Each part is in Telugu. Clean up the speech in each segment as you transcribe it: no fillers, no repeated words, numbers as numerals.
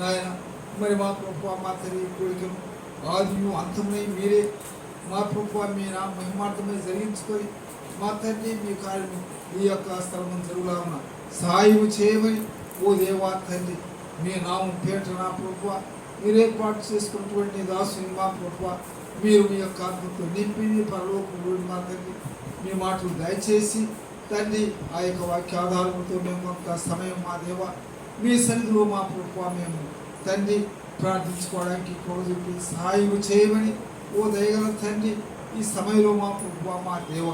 నాయన మరి మా ప్రభువా మా తల్లి కోరికను ఆదియు అంతమై మీరే మా ప్రభువా మీ నా మహిమార్థమై జరిగించుకొని మా తండ్రి మీ కార్యము ఈ యొక్క స్థలం జరుగులాగున సహాయం చేయమని ఓ దేవా తండ్రి మీ నామం పేట నా ప్రభువా మీరు ఏర్పాటు చేసుకున్నటువంటి దాసుని మా ప్రభువా మీరు మీ యొక్క ఆత్మతో నింపి పరలోకంలో మా తండ్రి మీ మాటలు దయచేసి తండ్రి ఆ యొక్క వాక్య ఆధారంతో మేము కొంత సమయం మా దేవ మీ సన్నిధిలో మా ప్రభువా మేము తండ్రి ప్రార్థించుకోవడానికి చూపి సహాయం చేయమని ఓ దయగల తండ్రి ఈ సమయంలో మా ప్రభువా మా దేవ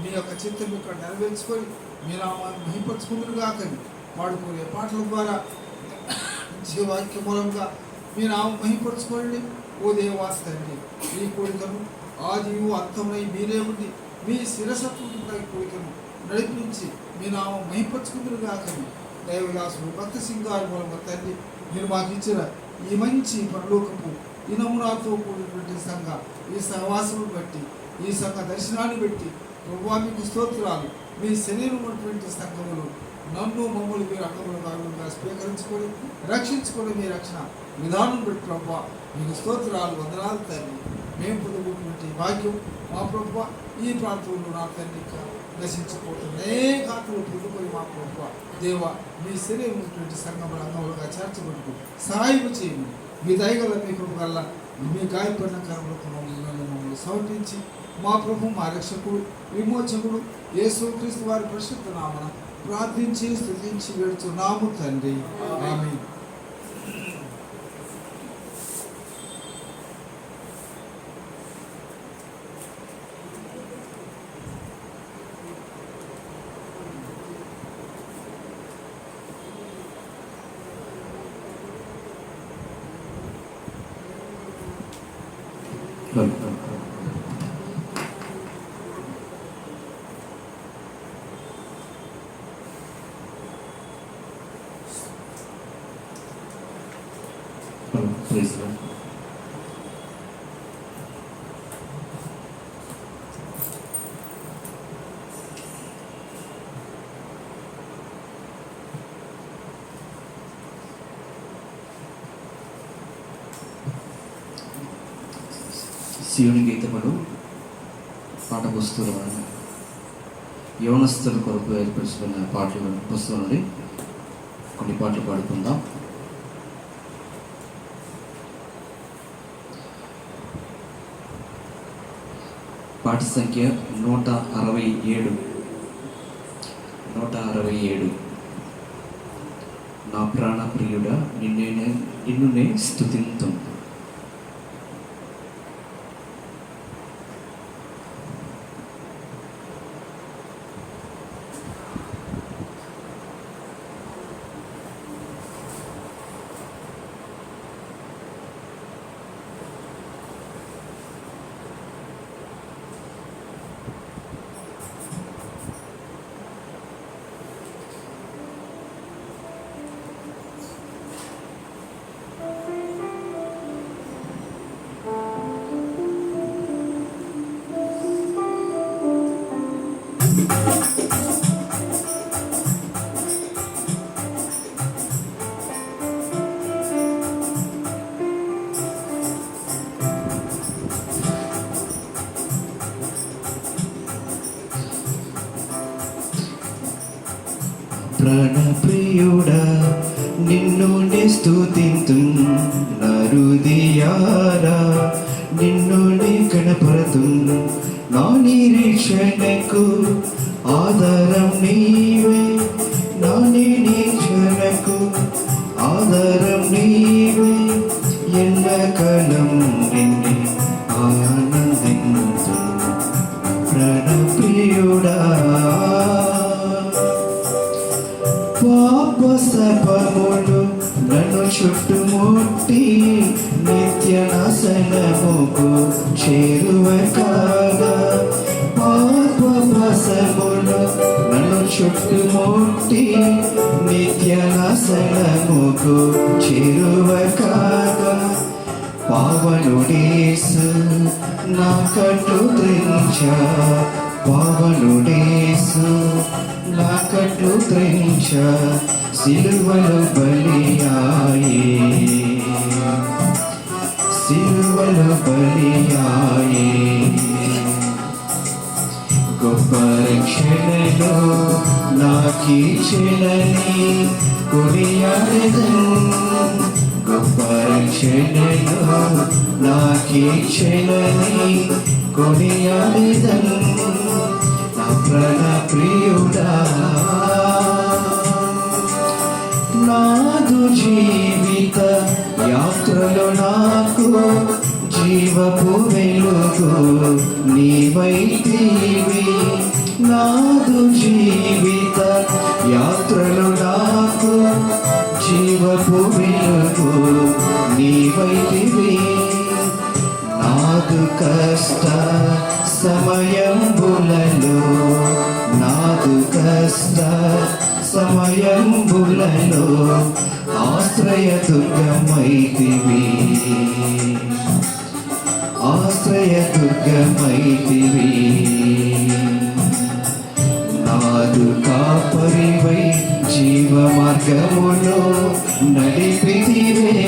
మీ యొక్క చిత్తం ఇక్కడ నెరవేర్చుకొని మీ నామాన్ని మహింపరచుకుంటున్నారు కాకని పాడుకునే పాటల ద్వారా జీవాక్య మూలంగా మీ నామం మహింపరచుకోండి ఓ దేవాస్ తండ్రి ఈ కోరికను ఆదియు అంతమై మీరే ఉండి మీ శిరసత్వంపై కోరికను నడిపించి మీ నామం మహింపరచుకుంటున్నారు కాకని దైవదాసుడు భక్త సింగారు మూలంగా తండ్రి మీరు మాకు ఇచ్చిన ఈ మంచి పరలోకపు ఈ నమూనాతో కూడినటువంటి సంఘ ఈ సహవాసం బట్టి ఈ సంఘ దర్శనాన్ని బట్టి ప్రభువా మీకు స్తోత్రాలు మీ శరీరం ఉన్నటువంటి సంఘములు నన్ను మమ్మల్ని మీరు అక్కడుగా స్వీకరించుకొని రక్షించుకొని మీ రక్షణ విధానం బట్టి ప్రభువా మీకు స్తోత్రాలు వందనాలు తండ్రి మేము పొందుకున్నటువంటి భాగ్యం మా ప్రభువా ఈ ప్రాంతంలో నా తండ్రి నశించిపోతున్న అనేక ఆత్మలు పొందుకొని మా ప్రభువా దేవ మీ శరీరం ఉన్నటువంటి సంఘముల అంగములుగా చేర్చబడుకు సహాయం చేయండి మీ దయగల మీ కృప వల్ల మీ గాయపడిన కర్మలకు మమ్మల్ని సమర్పించి మా ప్రభు మా రక్షకుడు విమోచకుడు యేసుక్రీస్తు వారి పరిశుద్ధ నామన ప్రార్థించి స్తుతించి వేడుచున్నాము తండ్రి ఆమేన్. Please. శివుని గీతములు పాట పుస్తకాలు యవనస్తుల కొరకు ఏర్పరుచుకున్న పాటలు పుస్తకం నుండి కొన్ని పాటలు పాడుకుందాం. పాట సంఖ్య 167. నా ప్రాణ ప్రియుడా నిన్నునే స్తుతింతుం. ప్రాణప్రియుడా నిన్నునే స్తుతింతుం. నరుదియారా నిన్నునే కనపరతుం. నా నిరీక్షణకు ఆధారం నీవే. నా నిరీక్షణకు ఆధారం నీవే. ఎల్లకాలం నిన్నే ఆనందింతుం. ప్రాణప్రియుడా పాప శాపములు నన్ను చుట్టుముట్టి నిత్య నాశనముకు చేరువ కాగా. పాప పాశములు నన్ను చుట్టుముట్టి నిత్య నాశనముకు చేరువ కాగా. పావనుడేసు నా కట్టు త్రించా. పావనుడేసు నా కట్టు త్రించా. సిలువలో బలియాయే. రక్షణలో నాకీర్చనని కొనియాడెదను. గొప్ప రక్షణలో నాకీర్చనని కొనియాడెదను. నా ప్రాణ ప్రియుడా నాదు జీవిత యాత్రలో నాకు జీవపు వెలుగు నీవైతివి. నాదు జీవిత యాత్రలో నాకు జీవపు వెలుగు నీవైతివి. నాదు కష్ట సమయంబులలో నాదు కష్ట సమయంబులలో ఆశ్రయదుర్గమైతివి. ఆశ్రయదుర్గమైతివి. నాదు కాపరివై జీవ మార్గములో నడిపితివే.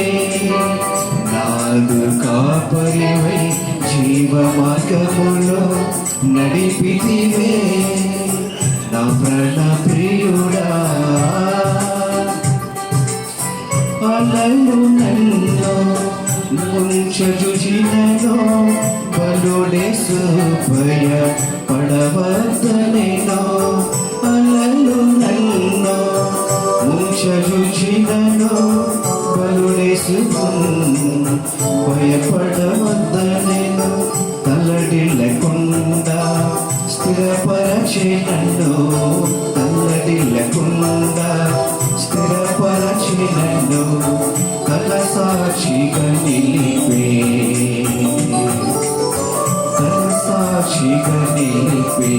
నాదు కాపరివై జీవ మార్గములో నడిపితివే. నా ప్రాణ ప్రియుడా అలలు నన్ను ముంచజుజినను బలుడేసు భయ పడవద్దనెను. అలలు నన్ను ముంచజుజినను బలుడేసు భయపడవద్దనెను. తల్లడిల్లకుండా స్థిరపరచే నన్ను. తల్లడిల్లకుండా స్థిరపరచే నన్ను. కల సాక్షిగా నిలిపే. కల సాక్షిగా నిలిపే.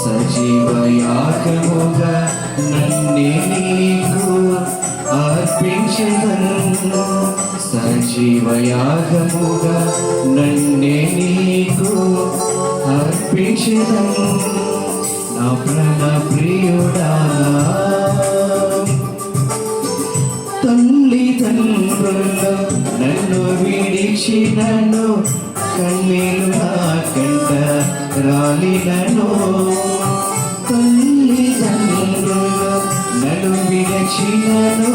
సజీవ యాగముగా నన్నే నీకు అర్పించెదను. సజీవ యాగముగా నన్నే నీకు అర్పించెదను. నా ప్రాణ ప్రియుడా తల్లిదండ్రులు నన్ను విడిచినను. కన్నీరు నా కంట రాలినను. తల్లిదండ్రులు నన్ను విడిచినను.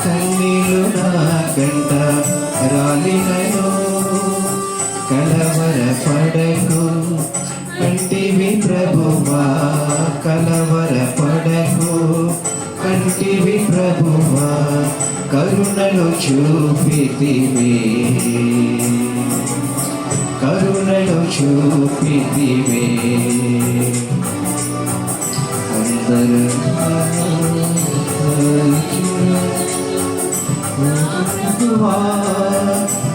కన్నీరు నా కంట రాలినను. కలవరపడకు కంటివి ప్రభువా. కలవరపడకు కంటివి ప్రభువా. కరుణలు చూపితివే. కరుణలు చూపితివే. అందరూ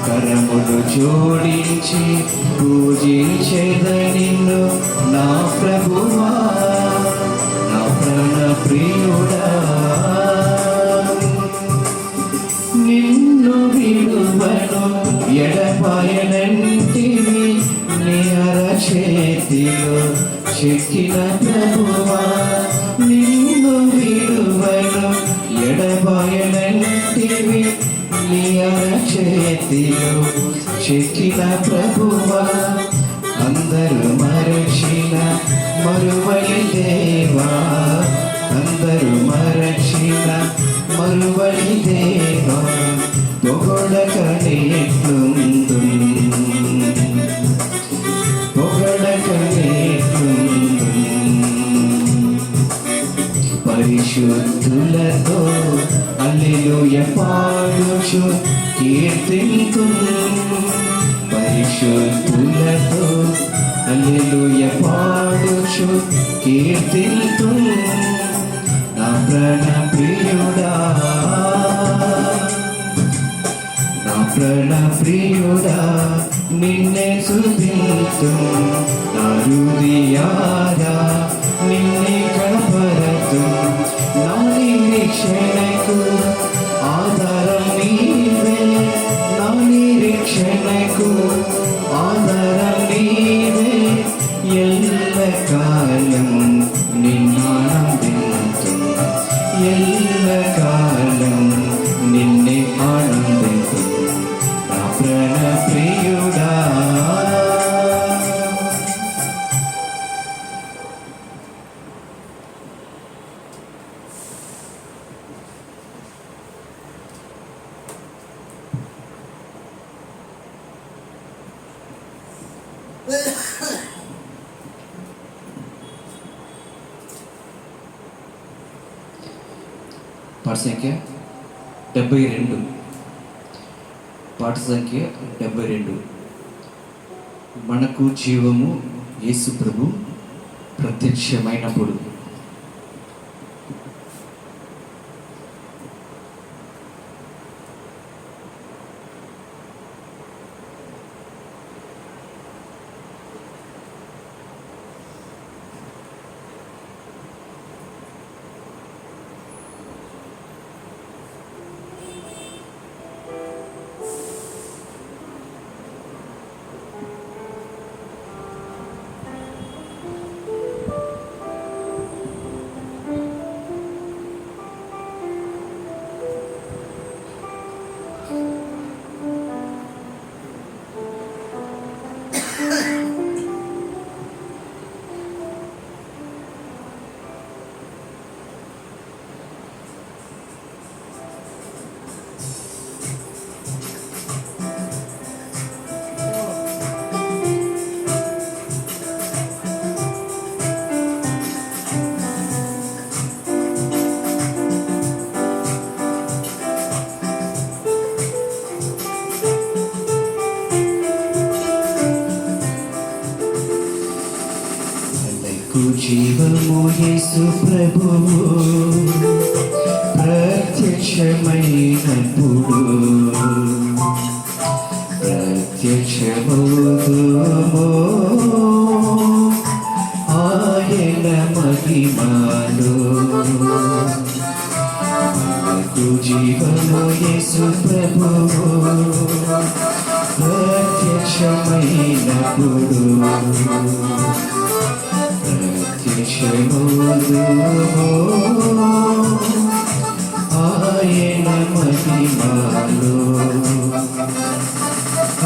కరములు జోడించి పూజించెద నిన్ను నా ప్రభువా. నా ప్రాణ ప్రియుడా నిన్ను విడువను ఎడపాయనంటివి. నీ అరచేతిలో చెక్కిన ప్రభువా. నిన్ను విడువను ఎడపాయనంటివి. నీ అరచేతిలో చెక్కిన ప్రభువా. అందరూ మరచిన మరువలి దేవా. అందరూ మరచిన మరువలి దేవా. పొగడకనేట్లుందు. పొగడకనేట్లుందు. పరిశుద్ధులతో హల్లెలూయా పాడుచు కీర్తింతును. పరిశుద్ధులతో హల్లెలూయా పాడుచు కీర్తింతును. నా ప్రాణ ప్రియుడా నా ప్రాణ ప్రియుడా నిన్నే స్తుతింతును. నా హృదయారా నిన్నే కనపరతును. నా నిరీక్షణకు ఆధారం నీవే. నా నిరీక్షణకు ఆధారం నీవే. ఎల్లకాలం నిన్నానందింతును. ఎల్లకాలం నిన్నే ఆనందింతును. నా ప్రాణ ప్రియుడా పాట సంఖ్య 72. పాట సంఖ్య 72. మనకు జీవము యేసు ప్రభు ప్రత్యక్షమైనప్పుడు. మనకు జీవము యేసు ప్రభువు ప్రత్యక్షమైనప్పుడు ప్రత్యక్షమవుదుము ఆయన మహిమలో. మనకు జీవము యేసు ప్రభువు ప్రత్యక్షమైనప్పుడు ఆయన మహిమలో.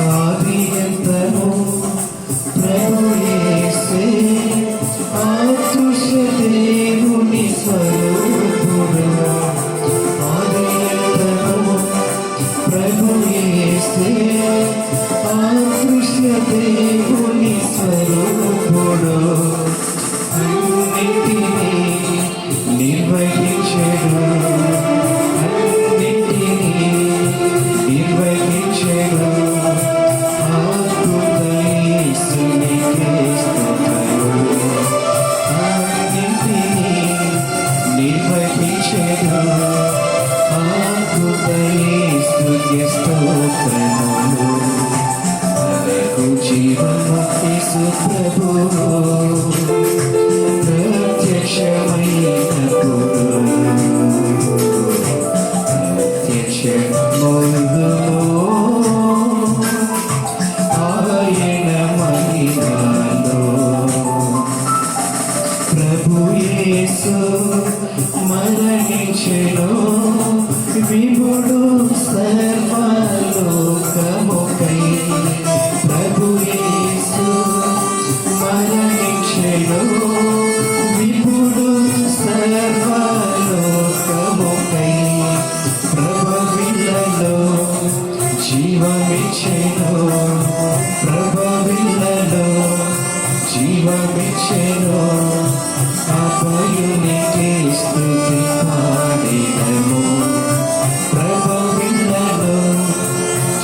ఆదియంతము ప్రభు యేసే అదృశ్య దేవుని స్వరూపుడు. ఆదియంతము ప్రభు యేసే అదృశ్య దేవుని స్వరూపుడు. అన్నిటినీ నిర్వహించెను, అన్నిటినీ నిర్వహించెను. అద్భుత యేసునికే స్తోత్రము. అన్నిటినీ నిర్వహించెను. అద్భుత యేసుకే స్తోత్రము. మనకు జీవము యేసు ప్రభువు ప్రత్యక్షమైనప్పుడు ప్రత్యక్షమవుదుము ఆయన మహిమలో. ప్రభు యేసు మరణించెను విభుడు సర్వలోకముకై. ప్రభు యేసు మరణించెను విభుడు సర్వలోకముకై. ప్రభువిలలో జీవమిచ్చెను, ప్రభువిలలో జీవమిచ్చెను. అపయునికి స్తుతి పాడెదము. ప్రభువిలలో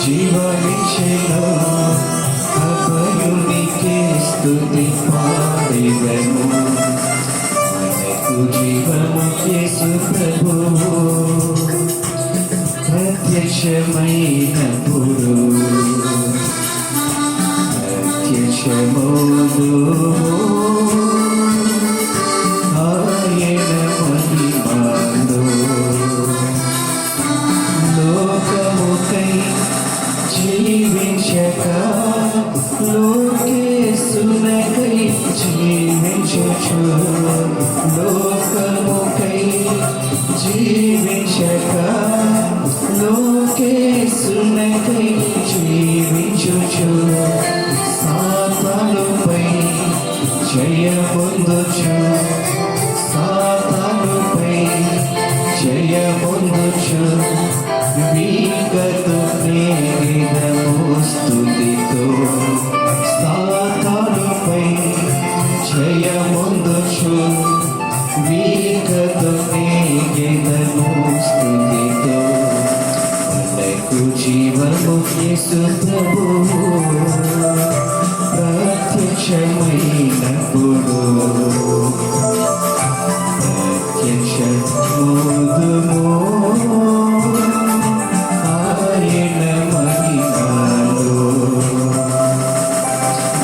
జీవమిచ్చెను. అపయునికి స్తుతి పాడెదము. మనకు జీవము యేసు ప్రభువు ప్రత్యక్షమైనప్పుడు ప్రత్యక్షమవుదుము ఆయన మహిమలో. లోకముకై జీవించక లోకేశునకై జీవించుచు. లోకముకై జీవించక లోకేశునకై జీవించుచు. సాతానుపై జయముందుచు, సాతానుపై జయముందుచు. వీగతు ప్రేమిదము స్తుతితో సాతాను ఆరాధించెదము స్తుతితో మనకు జీవము యేసు ప్రభువు ప్రత్యక్షమైనప్పుడు ప్రత్యక్షమౌదుము ఆయన మహిమలో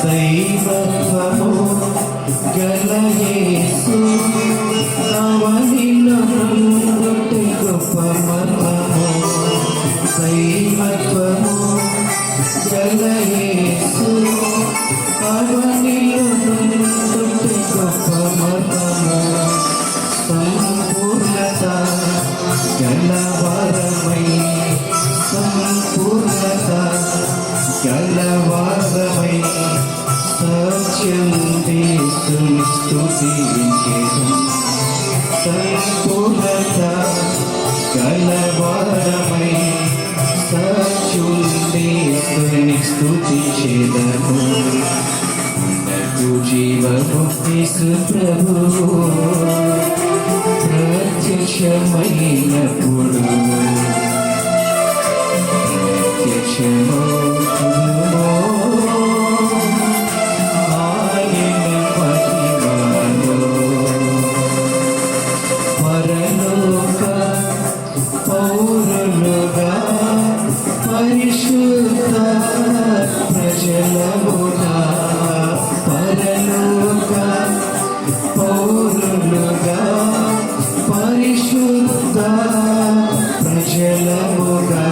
దైవత్వము గల యేసు అవనిలో నుండి గొప్ప మర్మము దైవత్వము గల యేసు అవనిలో నుండి గొప్ప మర్మము సంపూర్ణత గలవారమై సంపూర్ణత గలవారమై సత్యం దేశుని స్తుతించెదం సంపూర్ణత గలవారమై సత్యం దేశుని స్తుతించెదము మనకు జీవము యేసు ప్రభువు ప్రత్యక్షమైనప్పుడు ప్రత్యక్షమౌదుము ఆయన మహిమలో పరలోక పౌరులుగా పరిశుద్ధ ప్రజలముగా పరలోక పౌరులుగా పరిశుద్ధ ప్రజలముగా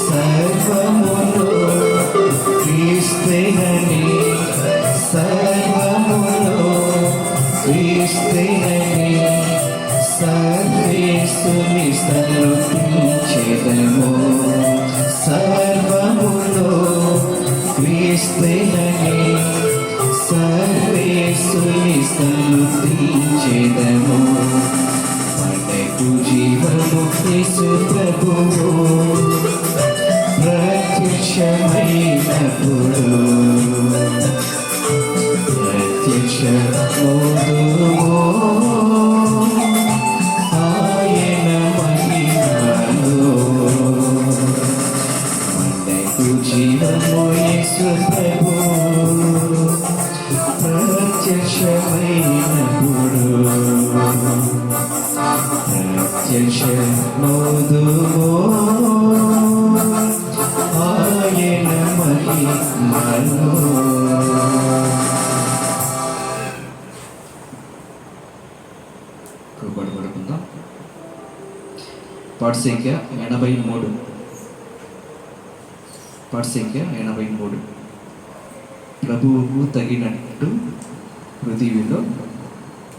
సర్వములో క్రీస్తేనని సర్వములో క్రీస్తేనని సర్వేస్తుని స్తుతించెదము సర్వములో క్రీస్తేనని సర్వేస్తుని స్తుతించెదము మనకు జీవము యేసు ప్రభువు ప్రత్యక్షమైనప్పుడు ప్రత్యక్షమౌదుము ఆయన మహిమలో మనకు జీవము యేసు ప్రభువు ప్రత్యక్షమైనప్పుడు ప్రత్యక్షమౌదుము ఆయన మహిమలో పడుకుందాం. పాట సంఖ్య 83 పాట సంఖ్య 83 ప్రభువుకు తగినట్టు పృథివీలో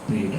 ప్రియుడ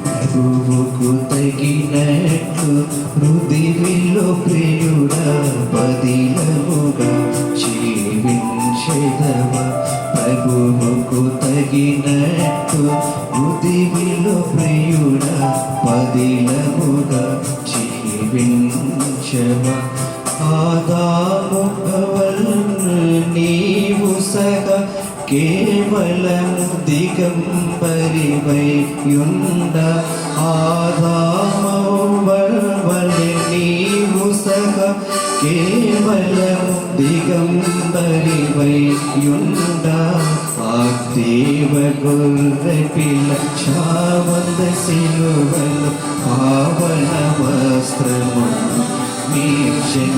ప్రభువుకు తగినట్లు పృథివీలో ప్రియుడా బదిలముగా జీవించెదవా ప్రభువుకు తగినట్లు పృథివీలో ప్రియుడా బదిలముగా జీవించవా ఆదాము హవ్వలను నీవు సగా కేవలము దిగంబరివై యుండ ఆదామవలె నీవు సగా కేవలము దిగంబరివైయుండా ఆ దేవ గొర్రె పిల్ల చావంద సిలువలు పావన వస్త్రము మీర్చెన్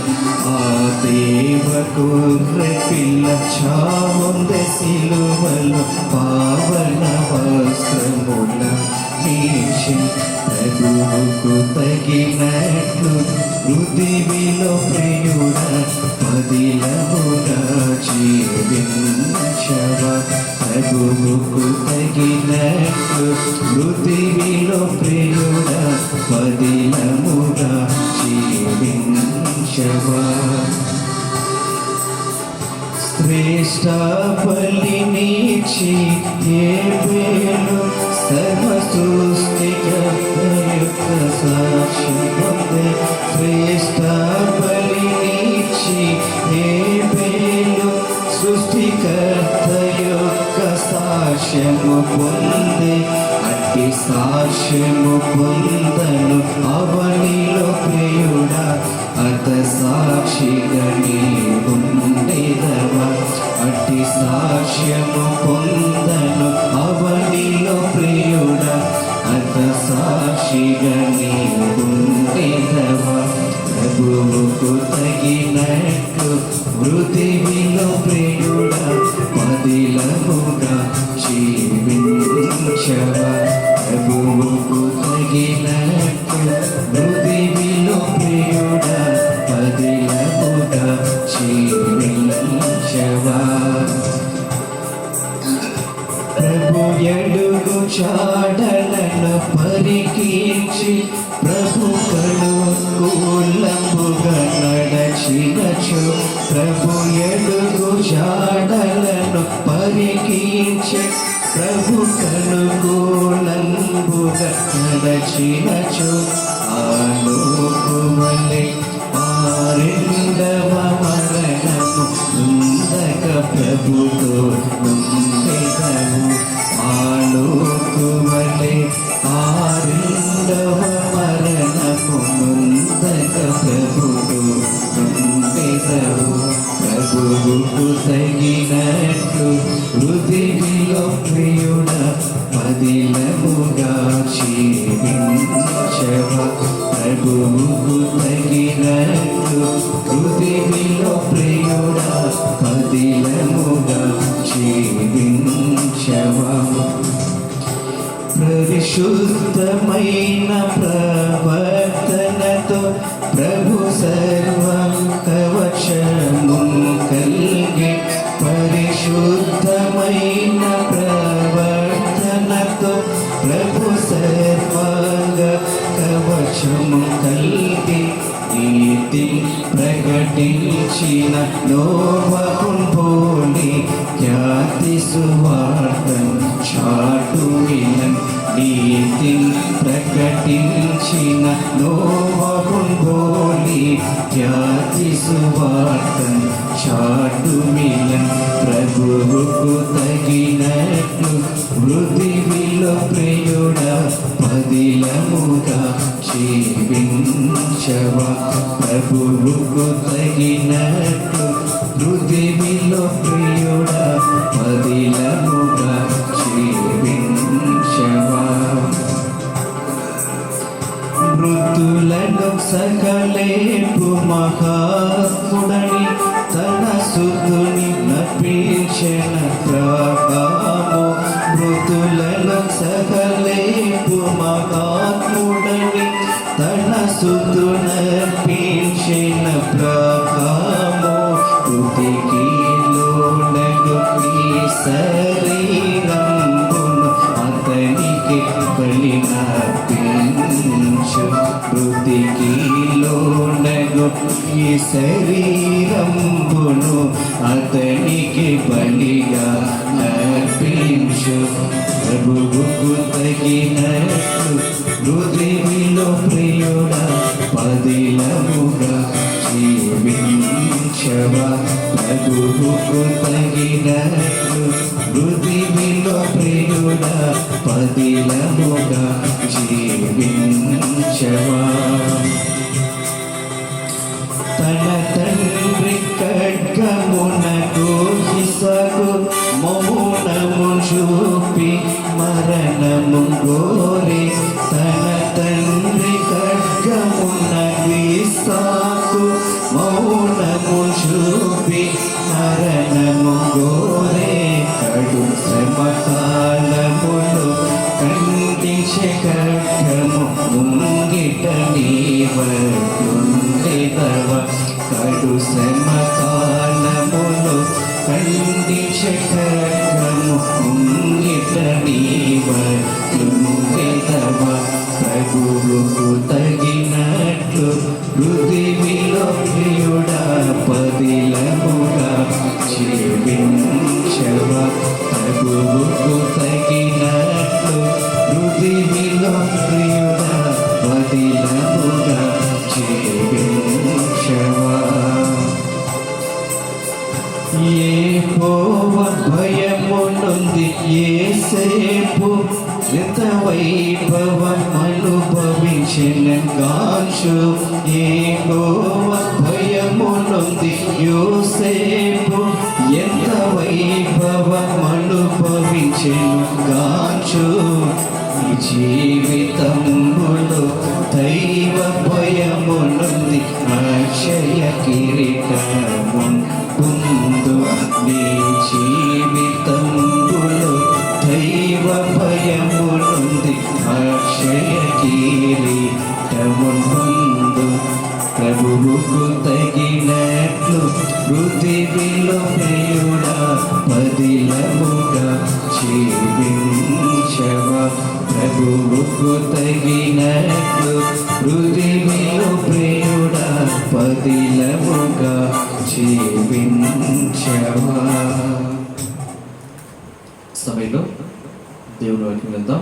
ఆ దేవ గొర్రె పిల్ల చావంద సిలువలు పావన వస్త్రముల మీర్చెన్ ప్రభువుకు తగినట్లు పృథివిలో ప్రియుడా పదిలముగా జీవించవా ప్రభువుకు తగినట్లు పృథివిలో ప్రియుడా పదిలముగా జీవించవా శ్రేష్ఠ బలినిచ్చి ఏ పేరు సర్వ సృష్టికర్త సాక్ష్యం పొందే శ్రేష్ఠ బలినిచ్చి ఏ పేరు సృష్టికర్త యొక్క సాక్ష్యము పొందే అట్టి సాక్ష్యము పొందను అవనిలో ప్రియుడా అత సాక్షిగా నీవుండేదవా అట్టి సాక్ష్యము పొందను అవనిలో ప్రియుడా అత సాక్షిగా నీవుండేదవా ప్రభువుకు తగినట్లు పృథివిలో ప్రియుడా పదిలముగా జీవించవా ప్రభువుకు తగినట్లు పృథివిలో ప్రియుడా పదిలముగా జీవించవా ప్రభు ఎడుగు చాడలను పరికించి ప్రభు కనుకూలముగా నడచినచు ప్రభు ఎడుగు చాడలను పరికించి ప్రభు కనుకూలంబుగా నడచినచు ఆలోకుమలే ఆరెండవ మరణము ఉందక ప్రభుతో నుండెదము ఆలోకుమలే ఆరెండవ మరణము ఉందక ప్రభుతో నుండెదము ప్రభువుకు తగినట్లు పృథివిలో ప్రియుడా పదిలముగా జీవించవా ప్రభువుకు తగినట్లు పృథివిలో ప్రియుడా పదిలముగా జీవించవా పరిశుద్ధమైన ప్రవర్తనతో ప్రభు సర్వ కవచము కలిగి పరిశుద్ధమైన ప్రవర్తనతో ప్రభు సర్వాంగ కవచము కలిగి నీతి ప్రకటించిన నోవహును పోలి ఖ్యాతి సువార్తం చాటువినన్ నీతి ప్రకటించిన నోవహును పోలి ఖ్యాతి సువార్తం చాటువినన్ ప్రభువుకు తగినట్లు పృథివిలో ప్రియుడా పదిలముగా జీవించవా ప్రభువుకు తగినట్లు పృథివిలో ప్రియుడా పదిలముగా జీవించవా మృతులను సకలేపు మహాత్ముడని తన సుతుని నపించిన ప్రభావము మృతులను సకలేపు మహాత్ముడని తన సుతున నపించిన ప్రభావము కృతికి లోనగు ఈ శరీరంబును అతనికి బలినర్పించు కృతికి లోనగు ఈ శరీరంబును అతనికి బలిగా అర్పించు ప్రభువుకు తగినట్లు పృథివిలో ప్రియుడా పదిలముగా జీవించవా ప్రభువుకు తగినట్లు పృథివిలో ప్రియుడా పదిలముగా జీవించవా తన తండ్రి ఖడ్గ గోరే తన తండ్రి ఖడ్గమున్న వీస్తాకు మౌనము చూపి మరణము గోరే కడు శ్రమ కాలములు ఖండించే ఖడ్గము ముంగిట నీవట్లుండెదవ కడు శ్రమ కాలములు ఖండించే ఖడ్గము ముంగిట నీవట్లుండెదవ ప్రభువుకు తగినట్లు పృథివిలో ప్రియుడా పదిలముగా జీవించవ ప్రభువుకు తగినట్లు పృథివిలో ప్రియుడా పదిలముగా జీవించవా యెహోవా భయమునుంది యేసేపు ఎంత వైభవం అనుభవించినంగాచు యెహోవా భయమునుంది యోసేపు ఎంత వైభవం అనుభవించినంగాచు ఈ జీవితములో దైవ భయమునుంది అక్షయ కిరీటము పొందు నీ జీవితములో దైవ భయమునుంది అక్షయ కిరీటము పొందు ప్రభువుకు తగినట్లు పృథివిలో ప్రియుడా పదిలముగా జీవించవా ప్రభువుకు తగినట్లు పృథివిలో ప్రియుడా పదిలముగా జీవించవా. సమయంలో దేవుని వాక్యం వెళ్దాం.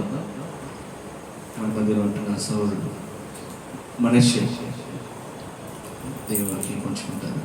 మన మధ్యలో ఉంటున్న సోదరుడు మనిషి దేవుని వాక్యం పంచుకుంటారు.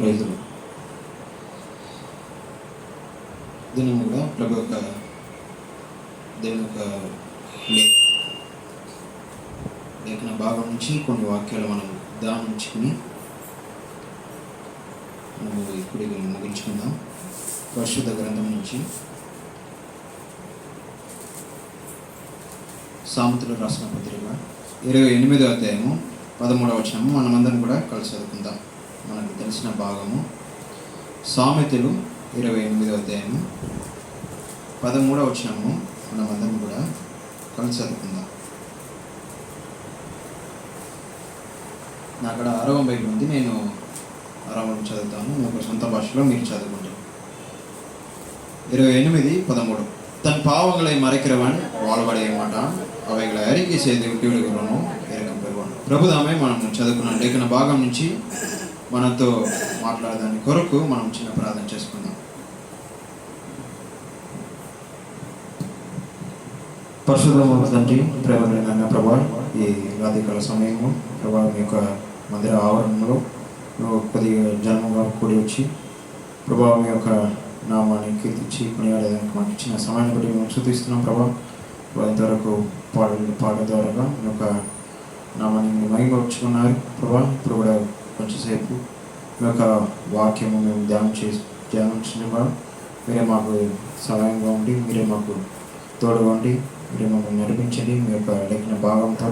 రైతులు దినముగా ప్రభు యొక్క దేవుని యొక్క లేఖన భాగం నుంచి కొన్ని వాక్యాలు మనం ధ్యానించుకుని మనము ఇప్పుడు ముగించుకుందాం. పరిశుద్ధ గ్రంథం నుంచి సామెతలు రాసిన పత్రిక 28వ అధ్యాయము 13వ వచనము మనమందరం కూడా కలిసి చదువుకుందాం. మనకు తెలిసిన భాగము సామెతలు 28వ అధ్యాయము 13వ వచనము మనమందరం కూడా కలిసి చదువుకుందాం. నా అక్కడ 6వ బైబిల్ ఉంది, నేను 6వ చదువుతాను. మీ యొక్క సొంత భాషలో మీరు చదువుకుంటారు. 28:13 தன் பாவங்களை மறைக்கிறவன் வாழ்வடைய மாட்டான், அவைகளை அறிக்கை செய்து விட்டுவிடுகிறவனோ இறக்கம் பெறுவான். ప్రభుదామే మనం చదువుకున్న లేఖన భాగం నుంచి మనతో మాట్లాడదాని కొరకు మనం చిన్న ప్రార్థన చేసుకుందాం. పరిశుద్ధమైన తండ్రి, ప్రేమమైన ప్రభా, ఈ రాత్రికాల సమయము ప్రభా మీ యొక్క మందిర ఆవరణలో కొద్దిగా జన్మగా కూడి వచ్చి ప్రభా మీ యొక్క నామాన్ని కీర్తించి కొనియాడేదానికి మాకు ఇచ్చిన సమయాన్ని బట్టి మేము శుద్ధిస్తున్నాం. ప్రభా ఇంతవరకు పాట ద్వారా మీ యొక్క నామాన్ని మహిమపరుచుకున్నారు. ప్రభా ఇప్పుడు కూడా కొంచెంసేపు మీ యొక్క వాక్యము మేము ధ్యానించినగా మీరే మాకు సహాయంగా ఉండి, మీరే మాకు తోడుగా ఉండి, మీరే మమ్మల్ని నడిపించండి. మీ యొక్క లేఖన భాగంతో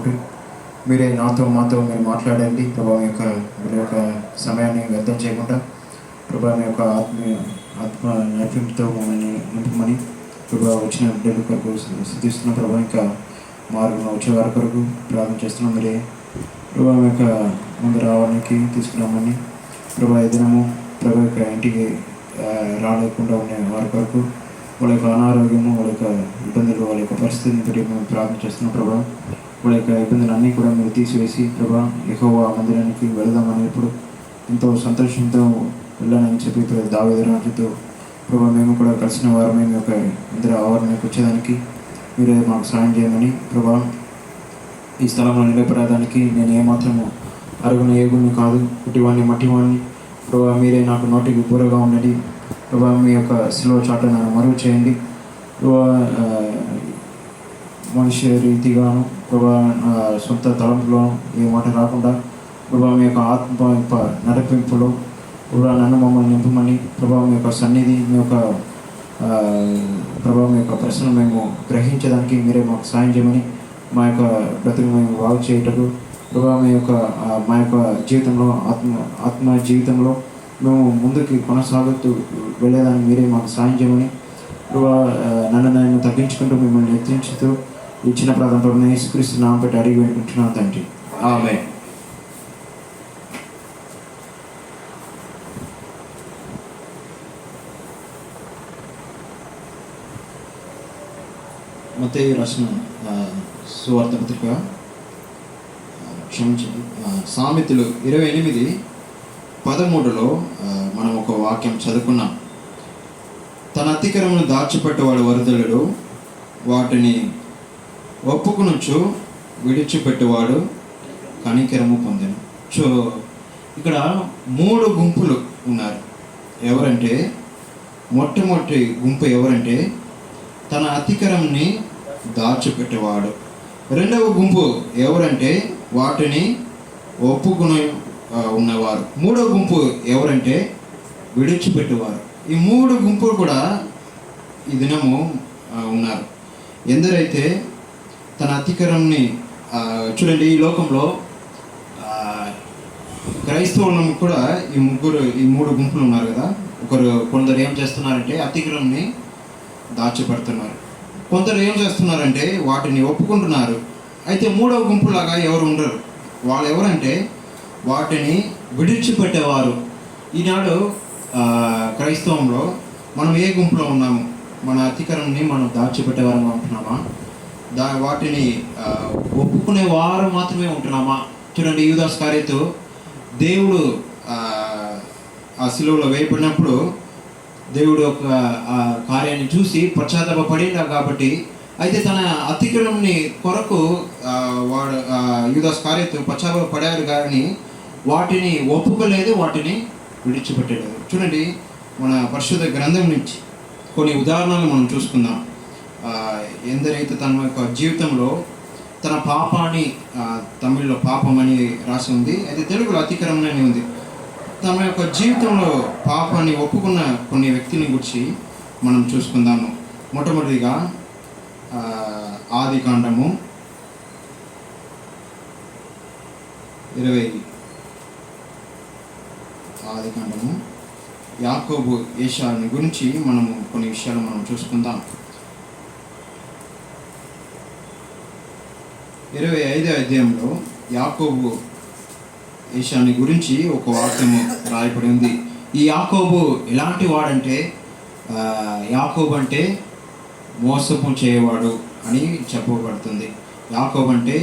మీరే మాతో మీరు మాట్లాడండి. ప్రభా మీ యొక్క సమయాన్ని వ్యర్థం చేయకుండా ప్రభా మీ యొక్క ఆత్మ నడిపింపుతో మమ్మల్ని నింపమని ప్రభా వచ్చిన బిడ్డల కొరకు స్థితిస్తున్నాం. ప్రభా ఇంకా మార్గం వచ్చే వారి కొరకు ప్రార్థన చేస్తున్నాం. మీరే ప్రభా మీ యొక్క ముందు రావడానికి తీసుకురామని ప్రభా ఈ దినము ప్రభా యొక్క ఇంటికి రాలేకుండా ఉన్న వారి కొరకు, వాళ్ళ యొక్క అనారోగ్యము, వాళ్ళ యొక్క ఇబ్బందులు, వాళ్ళ యొక్క పరిస్థితిని బట్టి మేము ప్రార్థన చేస్తున్నాం ప్రభా. వాళ్ళ యొక్క ఇబ్బందులన్నీ కూడా మీరు తీసివేసి ప్రభా, యెహోవా మందిరానికి వెళదామని ఇప్పుడు ఎంతో సంతోషంతో వెళ్ళానని చెప్పి దావీదు రాజుతో ప్రభా మేము కూడా కలిసిన వారు మేము యొక్క మందిర ఆవరణకు వచ్చేదానికి మీరే మాకు సాయం చేయమని ప్రభా. ఈ స్థలంలో నిలబడడానికి నేను ఏమాత్రము అరుగున ఏగుని కాదు, పుట్టివాడిని మట్టివాడిని ప్రభా. మీరే నాకు నోటికి బూరగా ఉన్నది ప్రభా. మీ యొక్క శిలువ చాట నన్ను మరుగు చేయండి ప్రభా. మనిషి రీతిగాను ప్రభా, సొంత తలంపులో ఏ మాట రాకుండా ప్రభా మీ యొక్క ఆత్మ యొక్క నడిపింపులో ప్రభా నన్ను మమ్మల్ని నింపమని ప్రభా. మీ యొక్క సన్నిధి, మీ యొక్క ప్రభా, మీ యొక్క ప్రశ్న మేము గ్రహించడానికి మీరే మాకు సాయం చేయమని, మా యొక్క బ్రతుకు మేము బాగు చేయటకు ప్రభా, మా యొక్క జీవితంలో ఆత్మ జీవితంలో మేము ముందుకి కొనసాగుతూ వెళ్ళేదానికి మీరే మాకు సాయం చేయమని ప్రభా. నన్ను తగ్గించుకుంటూ మిమ్మల్ని హెచ్చించుతూ ఇచ్చిన ప్రాంతంలో యేసుక్రీస్తు నామం పెట్టి అడిగి వేడుకుంటున్నాను తండ్రి, ఆమేన్. మత్తయి రాసిన సువార్త పత్రిక క్షమించండి సామెతలు 28:13 మనం ఒక వాక్యం చదువుకున్నాం. తన అతిక్రమను దాచిపెట్టేవాడు వరదలుడు, వాటిని ఒప్పుకునొచ్చు విడిచిపెట్టేవాడు కనికరము పొందెను. సో ఇక్కడ 3 గుంపులు ఉన్నారు. ఎవరంటే మొట్టమొదటి గుంపు ఎవరంటే తన అతిక్రమాన్ని దాచిపెట్టేవాడు. రెండవ గుంపు ఎవరంటే వాటిని ఒప్పుకుని ఉన్నవారు. మూడవ గుంపు ఎవరంటే విడిచిపెట్టేవారు. ఈ 3 గుంపులు కూడా ఈ దినము ఉన్నారు. ఎందరైతే తన అతిక్రమాన్ని చూడండి, ఈ లోకంలో క్రైస్తవులను కూడా ఈ 3 గుంపులు ఉన్నారు కదా. కొందరు ఏం చేస్తున్నారంటే అతిక్రమాన్ని దాచిపెడుతున్నారు. కొందరు ఏం చేస్తున్నారంటే వాటిని ఒప్పుకుంటున్నారు. అయితే 3వ గుంపులాగా ఎవరు ఉండరు. వాళ్ళు ఎవరంటే వాటిని విడిచిపెట్టేవారు. ఈనాడు క్రైస్తవంలో మనం ఏ గుంపులో ఉన్నాము? మన అతిక్రమాన్ని మనం దాచిపెట్టేవారంగా ఉంటున్నామా? వాటిని ఒప్పుకునే వారు మాత్రమే ఉంటున్నామా? చూడండి, యూదా ఇస్కరియోతు దేవుడు ఆ శిలువలో వేయబడినప్పుడు దేవుడు ఒక కార్యాన్ని చూసి పశ్చాత్తాపపడిండు కాబట్టి, అయితే తన అతిక్రమాన్ని కొరకు వాడు యూదా ఇస్కరియోతు పశ్చాత్తాపపడాడు కానీ వాటిని ఒప్పుకోలేదు, వాటిని విడిచిపెట్టలేదు. చూడండి, మన పరిశుద్ధ గ్రంథం నుంచి కొన్ని ఉదాహరణలు మనం చూసుకుందాం. ఎందరైతే తన యొక్క జీవితంలో తన పాపాన్ని, తమిళ్లో పాపం అని రాసి ఉంది, అయితే తెలుగులో అతిక్రమం అని ఉంది. తన యొక్క జీవితంలో పాపాన్ని ఒప్పుకున్న కొన్ని వ్యక్తిని గురించి మనం చూసుకుందాము. మొట్టమొదటిగా ఆదికాండము 20 యాకోబు ఏశాని గురించి మనము కొన్ని విషయాలు మనం చూసుకుందాం. 25వ అధ్యాయంలో యాకోబు ఏశాని గురించి ఒక వాక్యము రాయబడి ఉంది. ఈ యాకోబు ఎలాంటి వాడంటే, యాకోబు అంటే మోసపు చేయవాడు అని చెప్పబడుతుంది. యాకోబు అంటే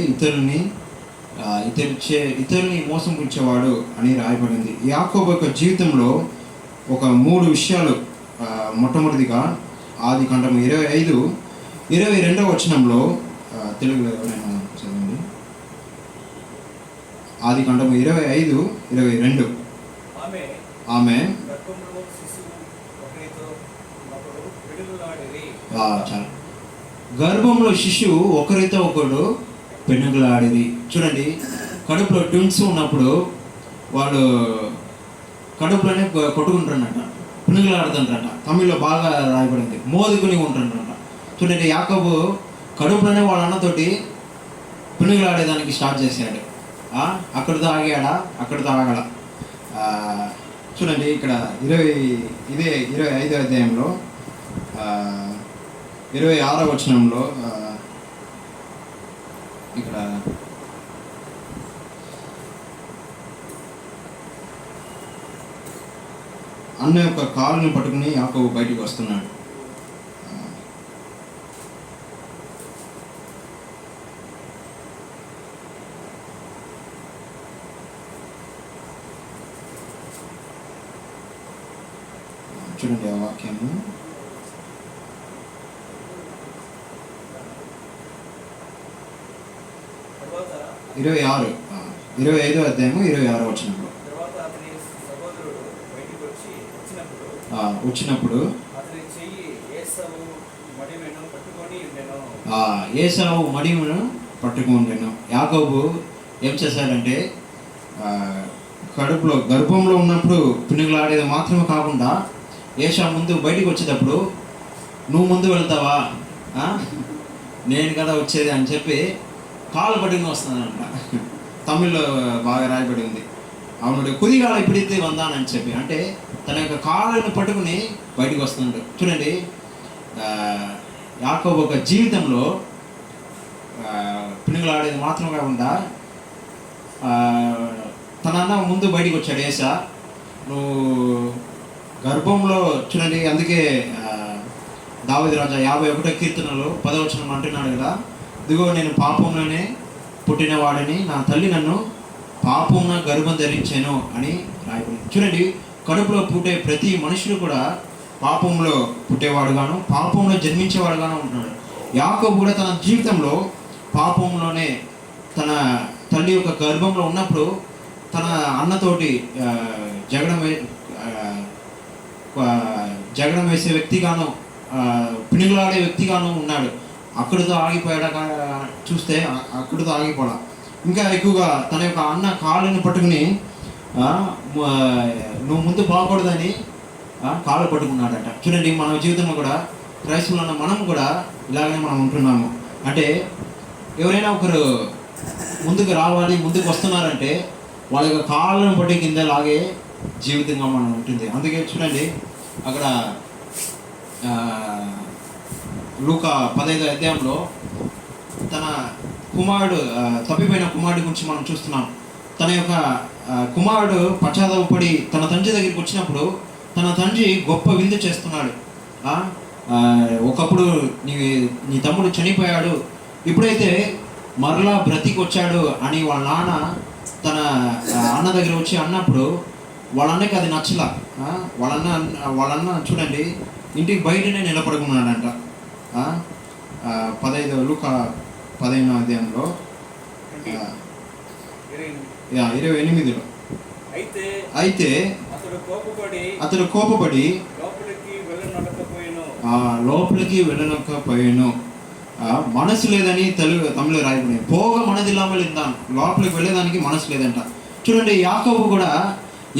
ఇతరుల్ని మోసం పుచ్చేవాడు అని రాయబడింది. యాకోబు యొక్క జీవితంలో ఒక 3 విషయాలు. మొట్టమొదటిగా ఆదికాండము 22వ వచనంలో, తెలుగులో ఎవరైనా చదవండి. ఆదికాండము 25:22 ఆమె చాలా గర్భంలో శిశువు ఒకరితో ఒకడు పెనుగులాడిరి. చూడండి, కడుపులో ట్విన్స్ ఉన్నప్పుడు వాళ్ళు కడుపులోనే కొట్టుకుంటారనట, పెనుగులాడుతుంటారట. తమిళ్లో బాగా రాయబడింది, మోదుకుని ఉంటారనట. చూడండి, యాకోబు కడుపులోనే వాళ్ళ అన్నతోటి పెనుగులాడేదానికి స్టార్ట్ చేశాడు. అక్కడితో ఆగాడా? అక్కడితో ఆగల. చూడండి, ఇక్కడ 25వ అధ్యాయంలో 26వ వచనంలో ఇక్కడ అన్న యొక్క కాలుని పట్టుకుని యాకోబు బయటికి వస్తున్నాడు. చూడండి ఆ వాక్యము. తర్వాత 26 25వ అధ్యాయము 26వ వచనంలో తర్వాత అతని సహోదరుడు బయటికి వచ్చినప్పుడు అతని చెయ్యి ఏసావు మడిమెను పట్టుకొని ఉండెను. ఏసావు మడిమెను పట్టుకొని ఉండెను. యాకోబు ఏం చేశాడంటే కడుపులో గర్భంలో ఉన్నప్పుడు పినుగులాడేది మాత్రమే కాకుండా ఏసావు ముందు బయటికి వచ్చేటప్పుడు నువ్వు ముందు వెళ్తావా, నేను కదా వచ్చేది అని చెప్పి కాలు పట్టుకుని వస్తానంట. తమిళ్లో బాగా రాయబడి ఉంది. అవునుడు కుదిగాల ఇప్పుడైతే వందానని చెప్పి, అంటే తన యొక్క కాళ్ళను పట్టుకుని బయటికి వస్తున్నాడు. చూడండి, యాకోబు ఒక జీవితంలో పినుగులాడేది మాత్రం కాకుండా తన అన్న ముందు బయటికి వచ్చాడు. ఏసా నువ్వు గర్భంలో చూడండి, అందుకే దావీదు రాజా 51వ కీర్తనలో 10వ వచనం అంటున్నాడు కదా, ఇదిగో నేను పాపంలోనే పుట్టినవాడిని, నా తల్లి నన్ను పాపమున గర్భం ధరించాను అని రాయబడింది. చూడండి, కడుపులో పుట్టే ప్రతి మనుషుడు కూడా పాపంలో పుట్టేవాడుగాను పాపంలో జన్మించేవాడుగాను ఉంటున్నాడు. యాకోబు కూడా తన జీవితంలో పాపంలోనే తన తల్లి యొక్క గర్భంలో ఉన్నప్పుడు తన అన్నతోటి జగడం వేసే వ్యక్తిగాను పినుగులాడే వ్యక్తిగాను ఉన్నాడు. అక్కడితో ఆగిపోయాడా చూస్తే అక్కడితో ఆగిపోడా, ఇంకా ఎక్కువగా తన యొక్క అన్న కాళ్ళని పట్టుకుని నువ్వు ముందు పోకూడదని కాళ్ళు పట్టుకున్నాడట. చూడండి, మన జీవితంలో కూడా క్రైస్తవులు ఉన్న మనం కూడా ఇలాగనే మనం ఉంటున్నాము. అంటే ఎవరైనా ఒకరు ముందుకు రావాలి, ముందుకు వస్తున్నారంటే వాళ్ళ యొక్క కాళ్ళను పట్టి కింద లాగే జీవితంగా మనం ఉంటుంది. అందుకే చూడండి, అక్కడ లూకా 15వ అధ్యాయంలో తన కుమారుడు తప్పిపోయిన కుమారుడి గురించి మనం చూస్తున్నాం. తన యొక్క కుమారుడు పశ్చాత్తాపపడి తన తండ్రి దగ్గరికి వచ్చినప్పుడు తన తండ్రి గొప్ప విందు చేస్తున్నాడు. ఒకప్పుడు నీ తమ్ముడు చనిపోయాడు, ఇప్పుడైతే మరలా బ్రతికి వచ్చాడు అని వాళ్ళ నాన్న తన అన్న దగ్గర వచ్చి అన్నప్పుడు వాళ్ళ అన్నకి అది నచ్చలా. వాళ్ళన్న చూడండి ఇంటికి బయటనే నిలబడుకున్నాడంట. 15వ అధ్యాయంలో 28లో అయితే అతడు కోపపడి లోపలికి వెళ్ళనకపోయాను. మనసు లేదని తమిళ రాయబడి పోగ మనదిల్లామలు ఇందాను, లోపలికి వెళ్ళేదానికి మనసు లేదంట. చూడండి, యాకోబు కూడా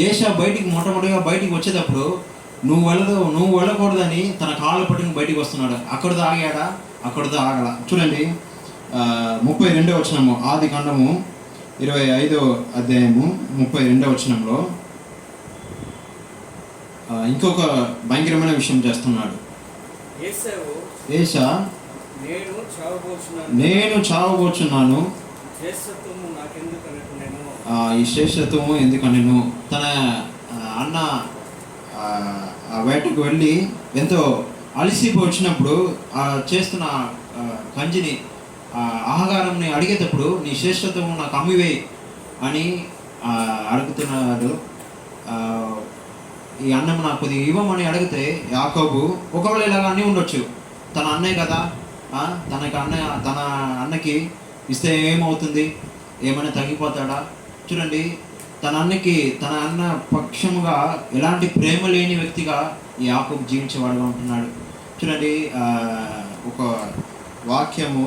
ఏషా మొట్టమొదటిగా బయటికి వచ్చేటప్పుడు నువ్వు వెళ్ళకూడదని తన కాళ్ళు పట్టుకుని బయటికి వస్తున్నాడు. అక్కడితో ఆగాడా? అక్కడితో ఆగల. చూడండి, 32వ వచనము, ఆది కాండము 25వ అధ్యాయము 32వ వచనంలో ఇంకొక భయంకరమైన విషయం చేస్తున్నాడు. ఏషా నేను చావబోచున్నాను, ఈ శ్రేష్టత్వము ఎందుకనెను. తన అన్న వేటకు వెళ్ళి ఎంతో అలసిపోయి వచ్చినప్పుడు చేస్తున్న కంజిని ఆహారంని అడిగేటప్పుడు నీ శ్రేష్టత్వము నాకు అమ్మివే అని అడుగుతున్నాడు. ఈ అన్నం నాకు కొద్దిగా ఇవ్వమని అడిగితే యాకోబు ఒకవేళ ఇలాగా అన్నీ ఉండొచ్చు, తన అన్నే కదా, తన అన్నకి ఇస్తే ఏమవుతుంది, ఏమైనా తగ్గిపోతాడా? చూడండి, తన అన్న పక్షముగా ఎలాంటి ప్రేమ లేని వ్యక్తిగా యాకోబు జీవించేవాడుగా ఉంటున్నాడు. చూడండి, ఒక వాక్యము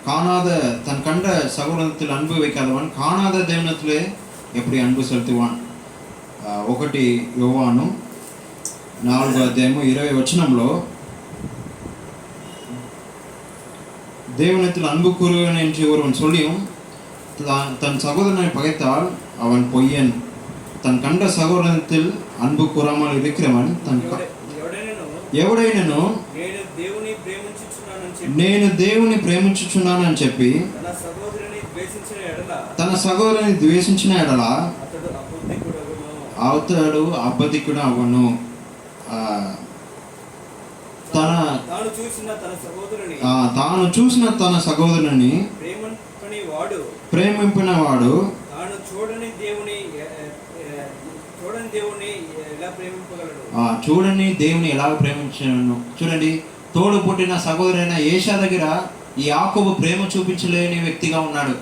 காணாத தன் கண்ட சகோதரத்தில் அன்பு வைக்காதவன் காணாத தேவனத்திலே எப்படி அன்பு செலுத்துவான். 1 యోవాను 4వ అధ్యాయము 20వ వచనంలో தேவனத்தில் அன்பு கூறுவன் என்று ஒருவன் சொல்லியும் தன் சகோதரனை பகைத்தால் அவன் பொய்யன். தன் கண்ட சகோதரத்தில் அன்பு கூறாமல் இருக்கிறவன் ఎవడైనను నేను దేవుని ప్రేమించుచున్నానని చెప్పి తన సహోదరుని ద్వేషించిన ఎడల అతడు అబద్ధికుడగును. అవతడు అబద్ధికుడు అవ్వను. తాను చూసిన తన సహోదరుని తాను చూసిన తన సహోదరుని ప్రేమింపిన వాడు తాను చూడని దేవుని ఎలా ప్రేమింపగలడు? చూడని దేవుని ఎలా ప్రేమించను. చూడండి, తోడు పుట్టిన సహోదరైన ఏషా దగ్గర ఈ యాకోబు ప్రేమ చూపించలేని వ్యక్తిగా ఉన్నాడు.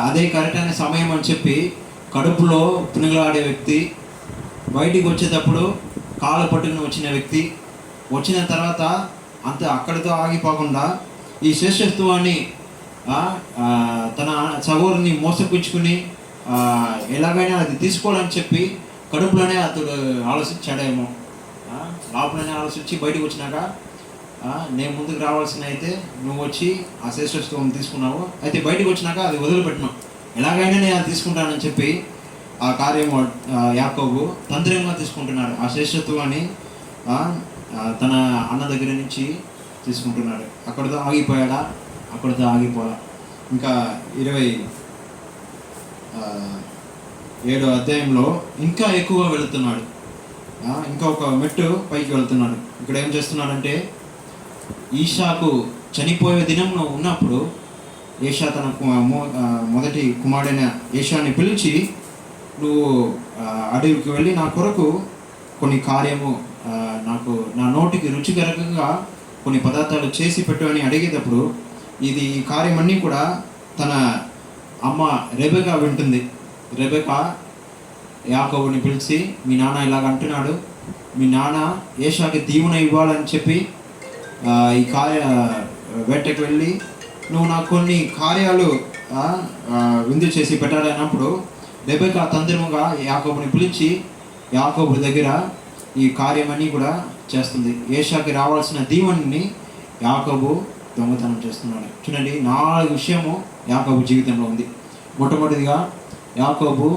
అదే కరెక్ట్ అయిన సమయం అని చెప్పి కడుపులో పునుగులాడే వ్యక్తి, బయటికి వచ్చేటప్పుడు కాలు పట్టుకుని వచ్చిన వ్యక్తి, వచ్చిన తర్వాత అంత అక్కడితో ఆగిపోకుండా ఈ శ్రేష్ఠత్వాన్ని తన సహోదరుని మోసపుచ్చుకుని ఎలాగైనా అది తీసుకోవాలని చెప్పి కడుపులోనే అతడు ఆలోచించాడేమో. లోపలనే ఆలోచించి బయటకు వచ్చినాక నేను ముందుకు రావాల్సిన అయితే నువ్వు వచ్చి ఆ శ్రేష్ఠత్వం తీసుకున్నావు, అయితే బయటకు వచ్చినాక అది వదిలిపెట్టినావు, ఎలాగైనా నేను అది తీసుకుంటానని చెప్పి ఆ కార్యము యాకోబు తంత్రంగా తీసుకుంటున్నాడు. ఆ శ్రేష్ఠత్వాన్ని తన అన్న దగ్గర నుంచి తీసుకుంటున్నాడు. అక్కడితో ఆగిపోయాడా? అక్కడితో ఆగిపోయా. ఇంకా 27వ అధ్యాయంలో ఇంకా ఎక్కువగా వెళుతున్నాడు. ఇంకా ఒక మెట్టు పైకి వెళ్తున్నాడు. ఇక్కడ ఏం చేస్తున్నాడంటే, ఈషాకు చనిపోయే దినంలో ఉన్నప్పుడు ఏషా తన మొదటి కుమారుడైన ఏషాని పిలిచి, నువ్వు అడవికి వెళ్ళి నా కొరకు కొన్ని కార్యము నాకు నా నోటికి రుచికరంగా కొన్ని పదార్థాలు చేసి పెట్టు అని అడిగేటప్పుడు ఈ కార్యమన్నీ కూడా తన అమ్మ రెబెకా వింటుంది. రెబెకా యాకోబుని పిలిచి, మీ నాన్న ఇలాగ అంటున్నాడు, మీ నాన్న ఏషాకి దీవెన ఇవ్వాలని చెప్పి ఈ వేటకి వెళ్ళి నువ్వు నాకు కొన్ని కార్యాలు విందు చేసి పెట్టాలన్నప్పుడు రెబెకా తంత్రముగా యాకోబుని పిలిచి యాకోబు దగ్గర ఈ కార్యమన్నీ కూడా చేస్తుంది. ఏషాకి రావాల్సిన దీవెనని యాకోబు దొంగతనం చేస్తున్నాడు. చూడండి, 4 విషయము యాకోబు జీవితంలో ఉంది. మొట్టమొదటిగా యాకోబు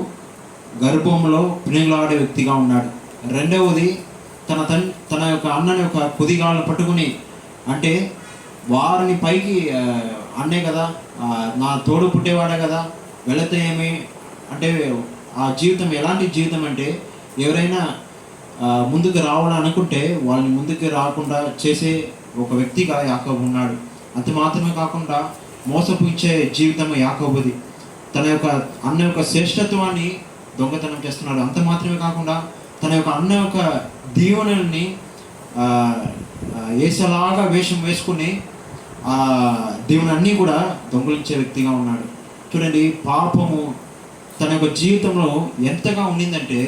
గర్భంలో పునిగులాడే వ్యక్తిగా ఉన్నాడు. రెండవది తన యొక్క అన్నని యొక్క కుదిగాలను పట్టుకుని, అంటే వారిని పైకి అన్నే కదా, నా తోడు పుట్టేవాడే కదా, వెళితే ఏమి అంటే ఆ జీవితం ఎలాంటి జీవితం అంటే, ఎవరైనా ముందుకు రావాలని అనుకుంటే వాళ్ళని ముందుకు రాకుండా చేసే ఒక వ్యక్తిగా యాకోబు ఉన్నాడు. అంత మాత్రమే కాకుండా మోసపుచ్చే జీవితం యాకోబుది. తన యొక్క అన్న యొక్క శ్రేష్ఠత్వాన్ని దొంగతనం చేస్తున్నాడు. అంత మాత్రమే కాకుండా తన యొక్క అన్న యొక్క దీవెనల్ని ఏసలాగా వేషం వేసుకుని దీవెనన్నీ కూడా దొంగలించే వ్యక్తిగా ఉన్నాడు. చూడండి, పాపము తన యొక్క జీవితంలో ఎంతగా ఉండిందంటే